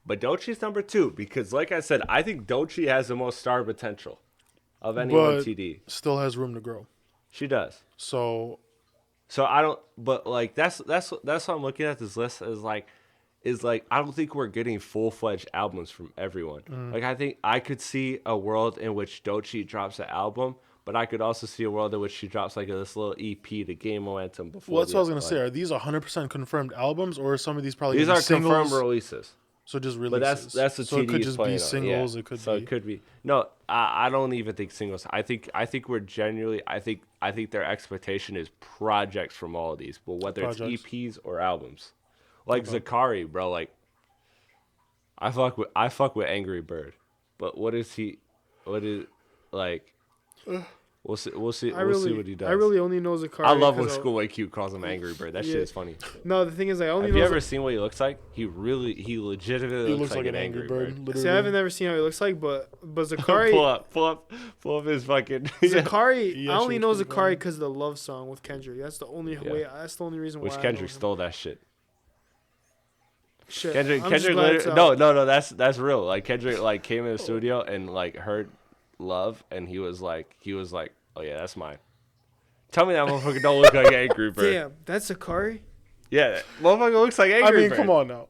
but Doechie's number two because, like I said, I think Doechie has the most star potential of anyone But TD. still has room to grow. She does. So So I don't. But like that's what I'm looking at this list is like I don't think we're getting full-fledged albums from everyone. Like I think I could see a world in which Doechie drops an album, but I could also see a world in which she drops like this little EP to gain momentum before. well, that's what I was gonna like, say. Are these 100% confirmed albums, or are some of these probably These gonna are be singles? confirmed releases. So just But releases. that's the so it TD could is just playing be on. singles. Yeah. It could so be. it could be. No, I don't even think singles. I think we're genuinely. I think their expectation is projects from all of these, but whether Projects. it's EPs or albums, like Zakari, bro. Like I fuck with Angry Bird, but what is he? What is like? We'll see. We'll see. I We'll really, see what he does. I really only know Zakari. I love when 'cause Schoolboy Q calls him Angry Bird. That shit Yeah. is funny. No, the thing is, I only Have know. you ever seen what he looks like? He legitimately He looks like an Angry Bird. Literally. See, I haven't never seen how he looks like, but Zakari, pull up his fucking. Zakari. He I only actually know looks pretty Zakari funny. because of the love song with Kendrick. That's the only way. That's the only reason why. Which I know Kendrick him. stole that shit. Shit. Kendrick I'm just glad literally, it's out. no, that's real. Like Kendrick like came in the studio and like heard Love and he was like, oh yeah, that's mine. Tell me that motherfucker don't look like Angry Bird. Damn, that's Zakari. Yeah, motherfucker looks like Angry I mean, Bird. come on now.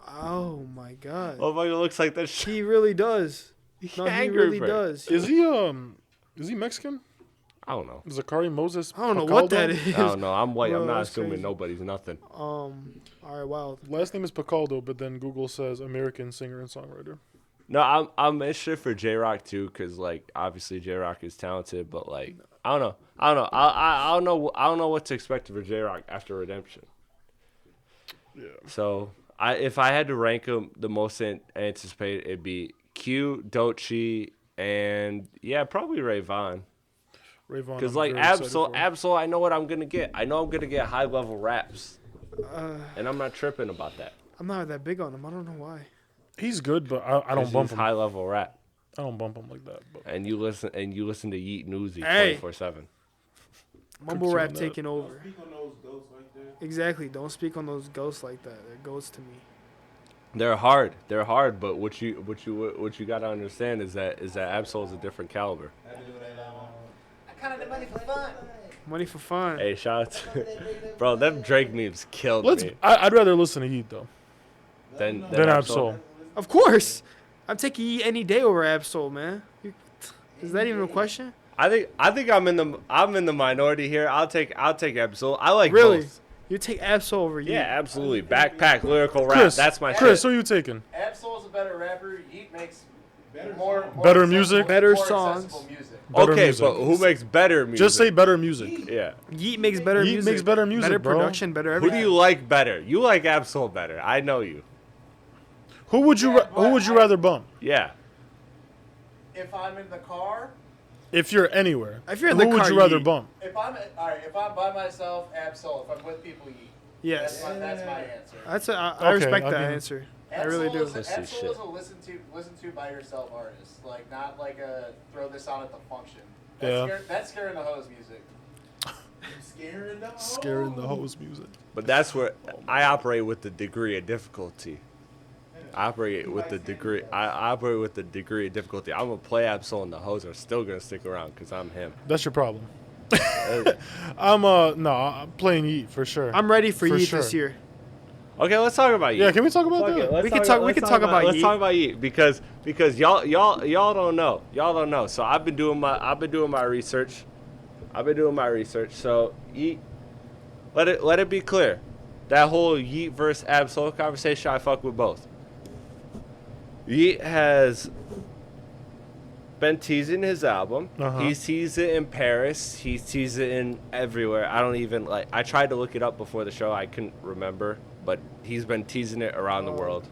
Oh my god, Motherfucker looks like that shit. he really does. No, he Angry really Bird. does. Is he Mexican? I don't know. Zakari Moses. I don't know what that Picaldo? is. I don't know. I'm white. Bro, I'm not that's assuming crazy. nobody's nothing. All right, wild. Last name is Picaldo, but then Google says American singer and songwriter. No, I'm interested for J Rock too, cause like obviously J Rock is talented, but like I don't know. I don't know what to expect for J Rock after Redemption. Yeah. So if I had to rank them the most anticipated, it'd be Q, Doechii, and yeah, probably Ray Vaughn. Ray Vaughn. Cause I'm like very excited for. Absol, I know what I'm gonna get. I know I'm gonna get high level raps, and I'm not tripping about that. I'm not that big on him. I don't know why. He's good, but I don't bump him. High level rap, I don't bump him like that. But and you listen to Yeat and Uzi Hey. 24/7. Mumble Cooks rap on that. taking over. Speak on those ghosts like that. Exactly. Don't speak on those ghosts like that. They're ghosts to me. They're hard, but what you gotta understand is that Absol is a different caliber. I counted the money for fun. Money for fun. Hey, shout out to bro. Them Drake memes killed let's. me. I'd rather listen to Yeat though Then than Absol. Of course. I'm taking Yeat any day over Absol, man. Is that even a question? I think I'm in the minority here. I'll take Absol. I like Really? both. You take Absol over Yeat? Yeah, absolutely. Backpack lyrical rap. Chris, That's my Chris, shit. who you taking? Absol is a better rapper. Yeat makes Better more Better accessible- music? Better more songs. accessible music. Better Okay, music. but who makes better music? Just say better music. yeah. Yeat makes better Yeat music. makes better music, Better bro. production, better Who everything. do you like better? You like Absol better. I know you. Who would you rather bump Yeah. If I'm in the car, if you're anywhere? If you're in who the would car, you rather Yeat. bump? if I'm by myself, Absol. If I'm with people, Yeat. Yes. That's my answer. I Okay, respect I that mean- answer. I really do. Let's see Absol shit. is a listen to by yourself artist. Like not like a throw this on at the function. Yeah. That's scaring the hose music. Scaring the Scaring the hose music. But that's where I operate with the degree of difficulty. I operate with the degree of difficulty. I'm gonna play Absol and the hoes are still gonna stick around because I'm him. That's your problem. I'm playing Yeat for sure. I'm ready for Yeat sure. this year. Okay, let's talk about Yeat. Yeah, can we talk about that? We can talk about Let's Yeat. talk about Yeat because y'all don't know. Y'all don't know. So I've been doing my research. So Yeat, let it be clear. That whole Yeat versus Absol conversation, I fuck with both. Yeat has been teasing his album. Uh-huh. He teased it in Paris. He teased it in everywhere. I don't even like. I tried to look it up before the show. I couldn't remember, but he's been teasing it around the world.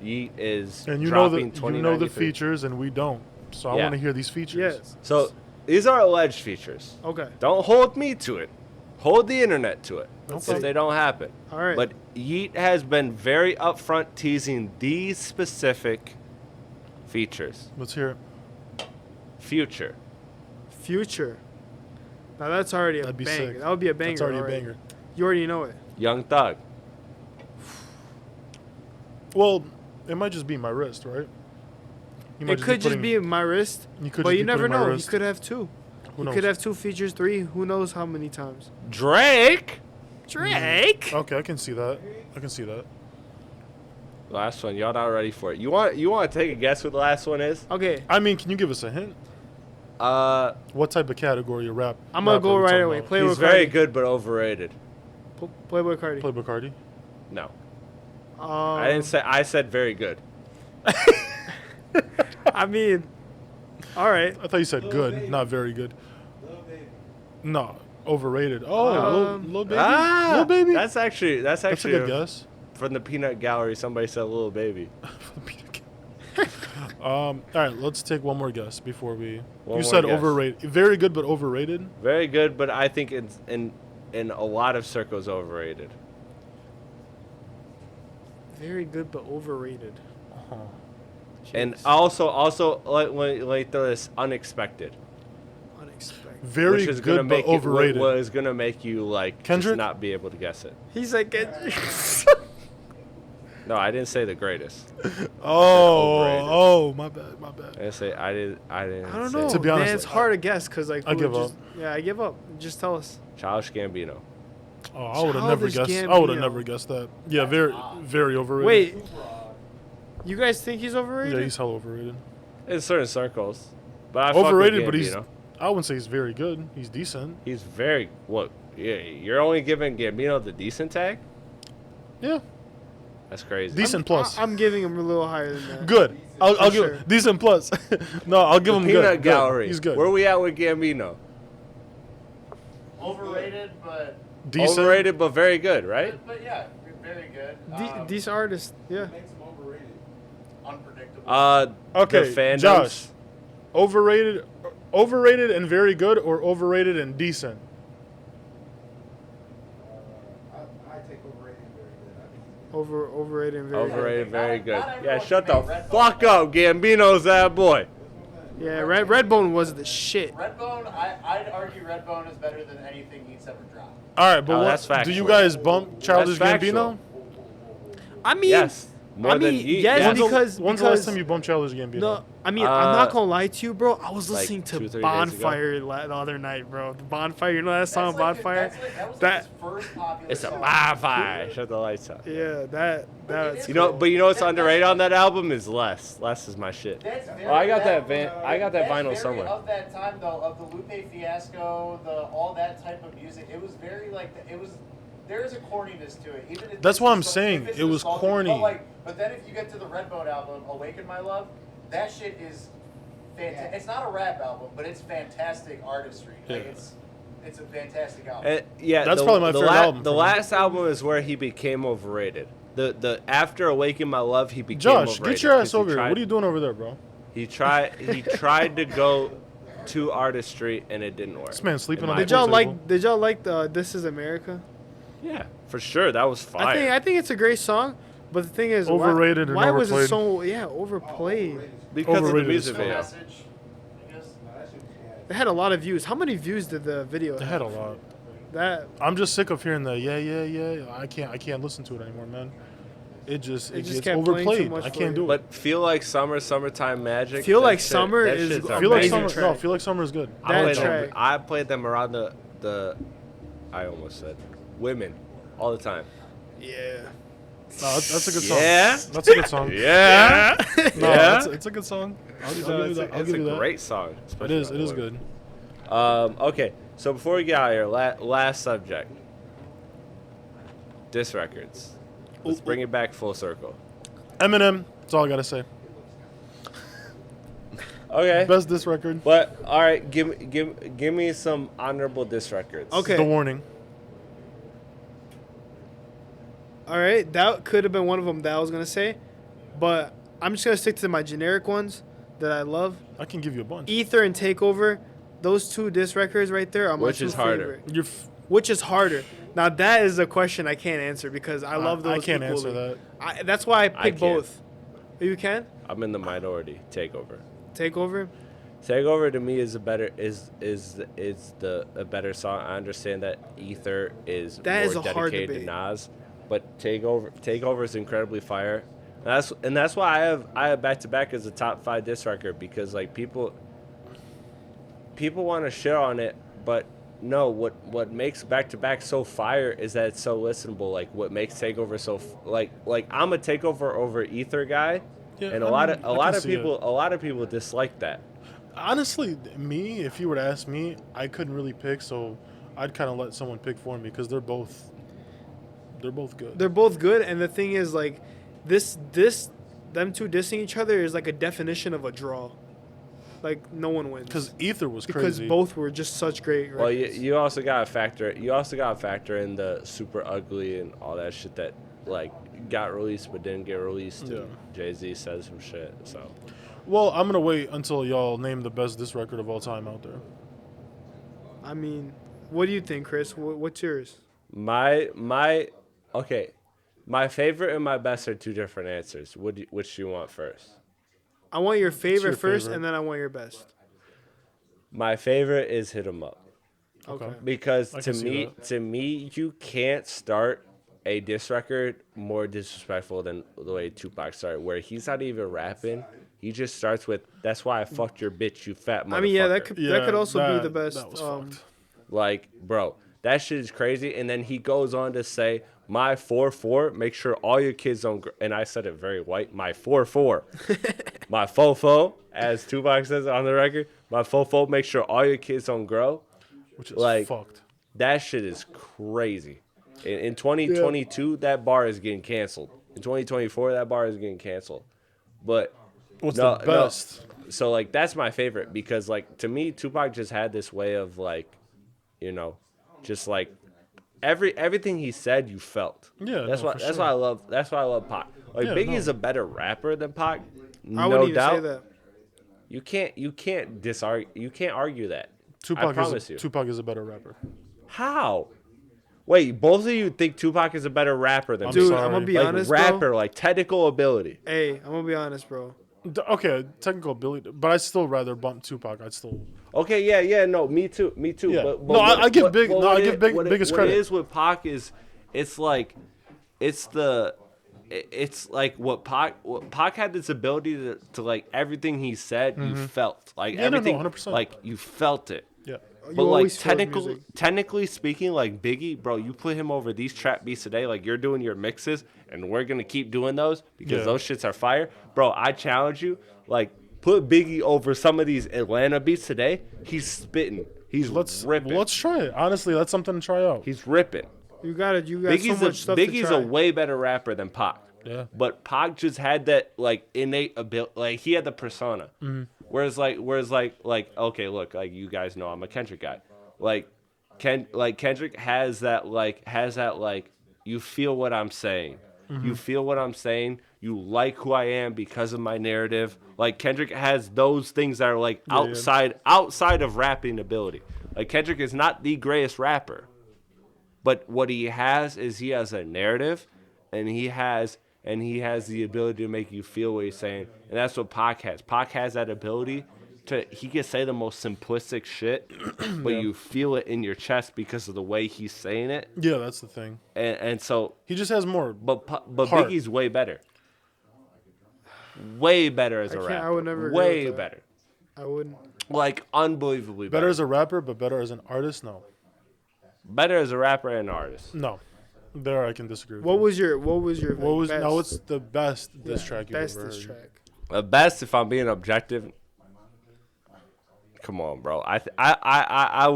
Yeat is And you know dropping the features, and we don't. So I Yeah. want to hear these features. Yes. So these are alleged features. Okay. Don't hold me to it. Hold the internet to it. Okay. If they don't happen. All right. But Yeat has been very upfront teasing these specific features. Let's hear it. Future. Future. Now that's already a That'd be banger. sick. That would be a banger. That's already already. a banger. You already know it. Young Thug. Well, it might just be my wrist, right? You It could just be my wrist, You could but just you be never putting my know. You wrist. could have two. Who You knows? could have 2 features, 3. Who knows how many times? Drake. Drake. Okay, I can see that. I can see that. Last one. Y'all not ready for it. You want to take a guess what the last one is? Okay, I mean, can you give us a hint? What type of category of rap? I'm gonna rapper go are we right talking away. about? Playboy He's Cardi. very good but overrated. Playboy Cardi. Playboy Cardi. No. Um, I didn't say I said very good. I mean, all right. I thought you said Lil good, Baby. not very good. Lil Baby. No, overrated. Oh, Um, Lil Baby. Ah, Lil Baby. That's actually That's a good guess. from the Peanut Gallery. Somebody said Little Baby. All right, let's take one more guess before we. One You more said guess. overrated. Very good, but overrated. Very good, but I think it's in a lot of circles overrated. Very good but overrated. Uh-huh. And Jeez. also let throw this unexpected, Unexpected. Very which is gonna good, but make you, overrated. what is gonna make you like Kendrick? just not be able to guess it. He's like, No, I didn't say the greatest. overrated. Oh, my bad, my bad. I didn't say I didn't. I don't say know. To be honest, man, it's hard to guess because like I who would give just, Yeah, I give up. Just tell us. Childish Gambino. Oh, I would have never Childish guessed. I would have Gambino. never guessed that. Yeah, very, very overrated. Wait, you guys think he's overrated? Yeah, he's hell overrated. In certain circles, but I Overrated, fuck but with he's. Gambino. I wouldn't say he's very good. He's decent. He's very what? Yeah, you're only giving Gambino the decent tag. Yeah, That's crazy. decent plus. I'm giving him a little higher than that. Good. I'll For give sure. decent plus. No, I'll give The him Peanut good. Gallery. Good. He's good. Where we at with Gambino? Overrated, but Decent. Overrated, but very good, right? but yeah, very good. These artists, yeah. Makes him overrated. Unpredictable. Okay, the fandoms. Josh. Overrated and very good, or overrated and decent. I take overrated and very good. I think he's Overrated and very Overrated, very good. Not Yeah, everyone shut can the make Redbone. fuck up. Gambino's that boy. good. Yeah, Redbone was the shit. Redbone, I'd argue Redbone is better than anything Yeat's ever dropped. All right, but Oh, what, that's do you factual. guys bump Childish That's Gambino? factual. I mean, Yes. More I than mean, Yeat, yes, yes. because When's the last time you bumped Childish Gambino? No, I mean, I'm not Uh, gonna lie to you, bro. I was like listening 2-3 to days ago. Bonfire the other night, bro. The Bonfire, you know that song, Bonfire? That was That- like his first popular It's a song. bonfire. Shut the lights out. Yeah, that's You know, but you know what's underrated on that album is Less. Less is my shit. That's very, Oh, I got that I got that that's vinyl very somewhere. Of that time though, of the Lupe fiasco, all that type of music, it was very like it was. There is a corniness to it. Even if That's it's what I'm nostal- saying. if it's It was nostalgic, corny. But then if you get to the Redbone album, Awaken My Love, that shit is fantastic. It's not a rap album, but it's fantastic artistry. Like Yeah. it's a fantastic album. And, yeah, That's probably my favorite album The from him. last album is where he became overrated. The after Awaken My Love, he became Josh, overrated. get your ass 'cause he over here. tried- What are you doing over there, bro? He tried to go to artistry and it didn't work. This man's sleeping in on my the Did y'all table. like? Did y'all like the "This Is America"? Yeah, for sure. That was fire. I think it's a great song, but the thing is, Overrated and why was overplayed. it so overplayed? Overrated. because of the overrated music as video. Message, I guess. No, that shit was gas. They had a lot of views. How many views did the video? They have? had a lot. That I'm just sick of hearing the yeah. I can't listen to it anymore, man. It just just gets kept playing too overplayed. much I for can't you. do it. But Feel Like Summertime Magic. Feel that Like shit- Summer that is shit's a Feel like amazing summer. track. No, Feel Like Summer is good. I That played track. them. I played them around the. I almost said women all the time. yeah. No, that's a good song. Yeah. That's a good song. Yeah. No, Yeah. it's a good song. I'll give No, you it's that. I'll it's give you a that. great song. It especially is. on It is women. good. Okay, so before we get out of here, last subject. Diss records. Let's bring it back full circle. Eminem. That's all I gotta say. Okay. Best diss record. But all right, give me some honorable diss records. Okay. The Warning. All right, that could have been one of them that I was gonna say, but I'm just gonna stick to my generic ones that I love. I can give you a bunch. Ether and Takeover, those two diss records right there are my Which two is harder? favorite. Which is harder? Now that is a question I can't answer because I love those. I can't equally. answer that. That's why I I picked can't. both. You can I'm in the minority. Takeover. Takeover. Takeover to me is a better a better song. I understand that Ether is That more is a hard dedicated to debate. Nas, but Takeover is incredibly fire. And that's why I have Back to Back as a top 5 diss record because like people want to shit on it, but no, what makes Back to Back so fire is that it's so listenable. Like what makes Takeover so like I'm a Takeover over Ether guy, Yeah, and I a can lot of see it. people dislike that. Honestly, me, if you were to ask me, I couldn't really pick, so I'd kind of let someone pick for me because they're both good. They're both good, and the thing is like them two dissing each other is like a definition of a draw. Like no one wins Because Ether was because crazy. both were just such great records. Well, you also got to factor in the super ugly and all that shit that like got released but didn't get released. Yeah. And Jay-Z said some shit. So Well, I'm gonna wait until y'all name the best diss record of all time out there. I mean, what do you think, Chris? What's yours? my favorite and my best are two different answers. Which do you want first? I want your favorite your first, favorite? and then I want your best. My favorite is Hit 'Em Up Okay. because I can see to me you can't start a diss record more disrespectful than the way Tupac started, where he's not even rapping. He just starts with, "That's why I fucked your bitch, you fat motherfucker." I mean, yeah, that could also be the best. That was fucked. Like, bro, that shit is crazy. And then he goes on to say, "My 4-4, make sure all your kids don't." And I said it very white. My 4-4, my fofo, as Tupac says on the record. My fofo, make sure all your kids don't grow. Which is like, fucked. That shit is crazy. In 2022, that bar is getting canceled. In 2024, that bar is getting canceled. But What's no, the best? no. So like that's my favorite because like to me, Tupac just had this way of like, you know, just like everything he said you felt. Yeah, that's no, why for that's sure. why I love Pac. Like Yeah, Biggie's no. a better rapper than Pac. I wouldn't No even doubt. say that. You can't argue that. I Tupac promise you. Tupac is a better rapper. How? Wait, both of you think Tupac is a better rapper than I'm me? Dude, sorry. I'm gonna be Like honest, rapper, bro. like technical ability. Hey, I'm gonna be honest, bro. Okay, technical ability, but I'd still rather bump Tupac. I'd still. Okay, yeah, no, me too. Yeah. But No, I give Big- no, I give Big- what biggest what credit. it is with Pac is, it's like, it's like what Pac had this ability to like everything he said you felt like Yeah, no, everything 100%. like you felt it. Yeah. But like always feel his music. technically speaking, like Biggie, bro, you put him over these trap beats today, like you're doing your mixes, and we're gonna keep doing those because Yeah. those shits are fire, bro. I challenge you, like put Biggie over some of these Atlanta beats today. He's spitting, he's ripping, Let's try it. Honestly, that's something to try out. he's ripping. You got Biggie's so much stuff to Biggie's try. a way better rapper than Pac. Yeah. But Pac just had that like innate ability, like he had the persona. Whereas okay, look, like you guys know I'm a Kendrick guy. Like Kendrick has that you feel what I'm saying. You feel what I'm saying. You like who I am because of my narrative. Like Kendrick has those things that are like outside of rapping ability. Like Kendrick is not the greatest rapper. But what he has is he has a narrative, and he has the ability to make you feel what he's saying, and that's what Pac has. Pac has that ability he can say the most simplistic shit, but you feel it in your chest because of the way he's saying it, Yeah, that's the thing. and so He just has more. but Heart. Biggie's way better, as a I rapper. would never agree way with that. better, I wouldn't. like unbelievably Better better. as a rapper, but better as an artist? No. Better as a rapper and an artist. No. There I can disagree with What you. was your Best. best, What's the best diss track you've best ever diss heard? track? The best, if I'm being objective. Come on, bro. I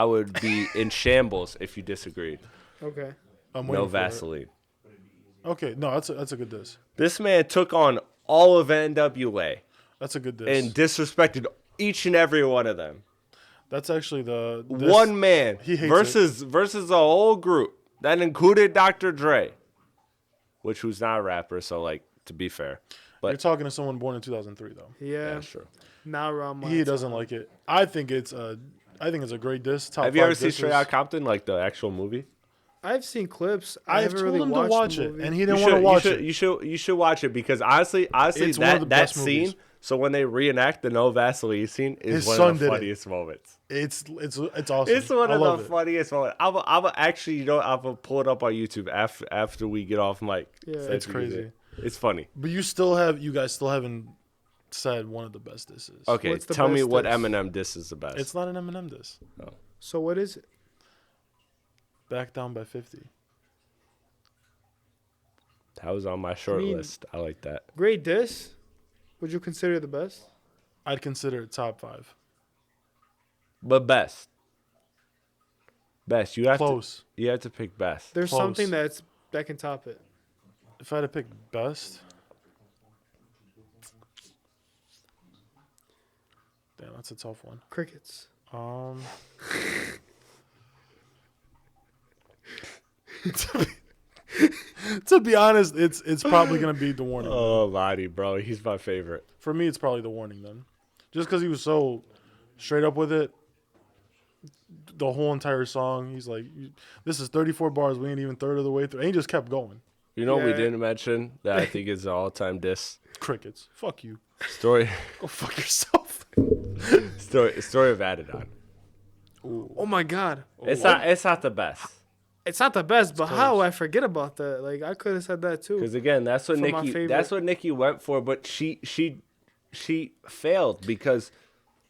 would be in shambles if you disagreed. Okay. I'm No waiting for it. Vaseline. Okay, no, that's a good diss. This man took on all of NWA That's a good diss. and disrespected each and every one of them. That's actually the diss. One man He hates versus a whole group that included Dr. Dre, which was not a rapper. So, like, to be fair, You're talking to someone born in 2003, though. Yeah. sure. Not around my He doesn't time. like it. I think it's a great diss. Top Have you ever 5 seen disses. Straight Outta Compton, like the actual movie? I've seen clips. I I've haven't told really him to watched watch the it, movie. and he didn't want to watch it. You should watch it because honestly, It's one of the that best scene. movies. So when they reenact the No Vaseline scene is His one son of the did it. funniest moments. It's awesome. It's one I of love the it. funniest moments. I'm actually, I'm gonna pull it up on YouTube after we get off mic. Yeah. So It's you can see crazy. it. It's funny. But you guys still haven't said one of the best disses. Okay, What's the tell me best what diss? Eminem diss is the best. It's not an Eminem diss. So what is it? Back Down by 50. That was on my short mean- list. I like that. Great diss. Would you consider the best? I'd consider it top 5. But best. Best. You have Close. to. You have to pick best. There's Close. something that can top it. If I had to pick best, damn, that's a tough one. Crickets. To be honest, it's probably gonna be The Warning. Oh, Lottie, bro, he's my favorite. For me, it's probably The Warning then, just because he was so straight up with it. The whole entire song, he's like, "This is 34 bars. We ain't even third of the way through," and he just kept going. You know what we Yeah. didn't mention that I think is an all-time diss? Crickets. Fuck you. Story Go fuck yourself. story of Adidon. Oh my God. It's not the best. It's not the best, but close. how I forget about that? Like I could have said that too. Because again, that's what For my Nicki. favorite. That's what Nicki went for, but she failed because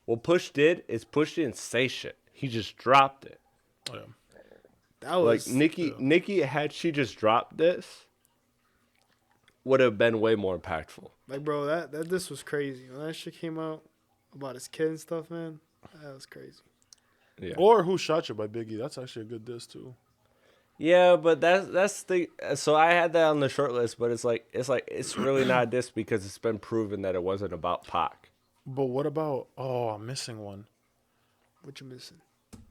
what Push did is Push didn't say shit. He just dropped it. Oh, yeah. That was Like Nicki, had she just dropped this, would have been way more impactful. like bro, that this was crazy. When that shit came out about his kid and stuff, man, that was crazy. Yeah. Or Who Shot You by Biggie. That's actually a good diss too. Yeah, but that's the. So I had that on the short list, but it's really not a diss because it's been proven that it wasn't about Pac. But what about? Oh, I'm missing one. What you missing?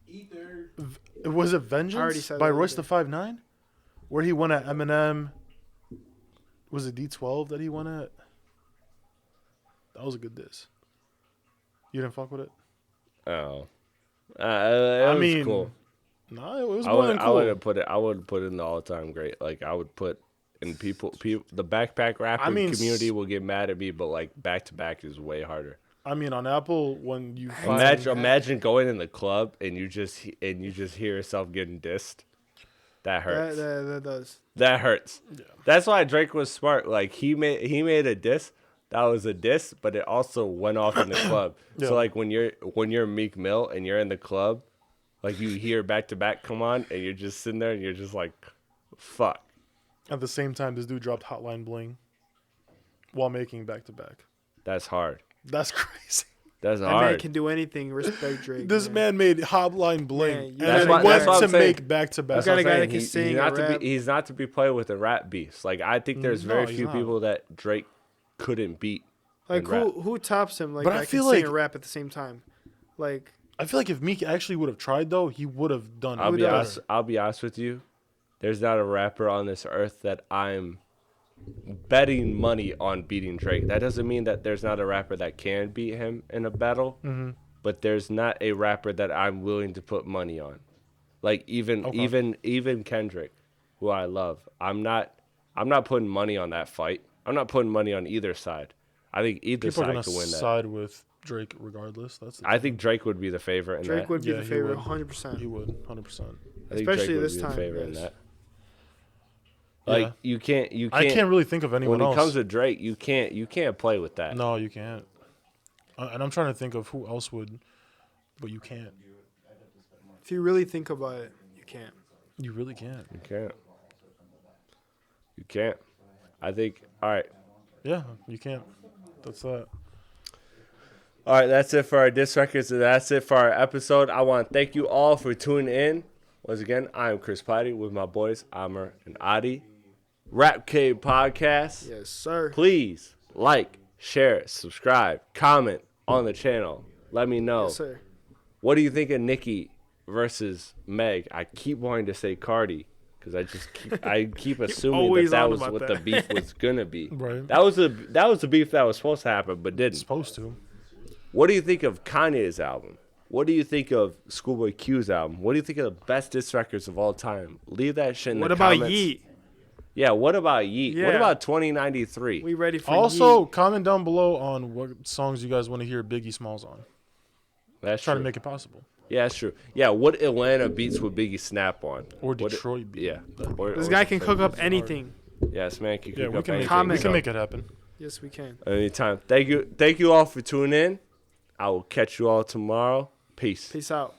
Ether. Was it already Vengeance said by that Royce either. the 5'9"? Where he won at Eminem. Was it D12 that he won at? That was a good diss. You didn't fuck with it? Oh, it was cool. No, it was I more would than I cool. would put it. I would put it in the all-time great. Like I would put in people. The backpack rapping community will get mad at me, but like back to back is way harder. I mean, on Apple, when you find Imagine going in the club and you just hear yourself getting dissed. That hurts. That does. That hurts. That's why Drake was smart. Like he made a diss. That was a diss, but it also went off in the club. Yeah. So like when you're Meek Mill and you're in the club, like you hear back to back come on and you're just sitting there and you're just like, fuck. at the same time, this dude dropped Hotline Bling while making back to back. That's hard. That's crazy. That's That man hard. can do anything. Respect Drake. This man made Hotline Bling Man, you and gotta- then that's went what to I'm saying. make back to back. That's got what a I'm guy saying. that can sing or rap. He's not to be played with a rap beast. Like I think there's No, very he's few not. people that Drake couldn't beat. Like in rap. who tops him? Like But I I feel can sing like- and rap at the same time. Like I feel like if Meek actually would have tried, though, he would have done I'll it be better. honest. I'll be honest with you. There's not a rapper on this earth that I'm betting money on beating Drake. That doesn't mean that there's not a rapper that can beat him in a battle. Mm-hmm. But there's not a rapper that I'm willing to put money on. Like even Kendrick, who I love. I'm not putting money on that fight. I'm not putting money on either side. I think either People are side gonna could win that. side with Drake regardless. That's the I think Drake would be the favorite in Drake that. would be Yeah, the he favorite, would. 100%. he would 100%. I think especially Drake would this be the time, favorite in yes. that. Like Yeah. you can't I can't really think of anyone when else. it comes to Drake, you can't play with that. No, you can't. And I'm trying to think of who else would, but you can't. If you really think about it, you can't. You really can't. You can't. You can't. I think. All right. Yeah, you can't. That's that. All right, that's it for our diss records, and that's it for our episode. I want to thank you all for tuning in. Once again, I am Chris Platte with my boys, Amer and Adi. Rap Cave Podcast. Yes, sir. Please like, share, subscribe, comment on the channel. Let me know. Yes, sir. What do you think of Nicki versus Meg? I keep wanting to say Cardi because I keep assuming always that on was about what that. the beef was gonna be. Right. That was the beef that was supposed to happen but didn't. Supposed to. What do you think of Kanye's album? What do you think of Schoolboy Q's album? What do you think of the best diss records of all time? Leave that shit in What the about comments. Yeat? Yeah, what about Yeat? What Yeah. about 2093? We ready for Also, Yeat. comment down below on what songs you guys want to hear Biggie Smalls on. That's Try true. to make it possible. Yeah, that's true. Yeah, what Atlanta beats would Biggie snap on? Or What- Detroit beat. Yeah. This guy can cook up anything. Yes, man. Can Yeah, cook we up can, make, anything. we Comment. can make it happen. Yes, we can. Anytime. Thank you all for tuning in. I will catch you all tomorrow. Peace. Peace out.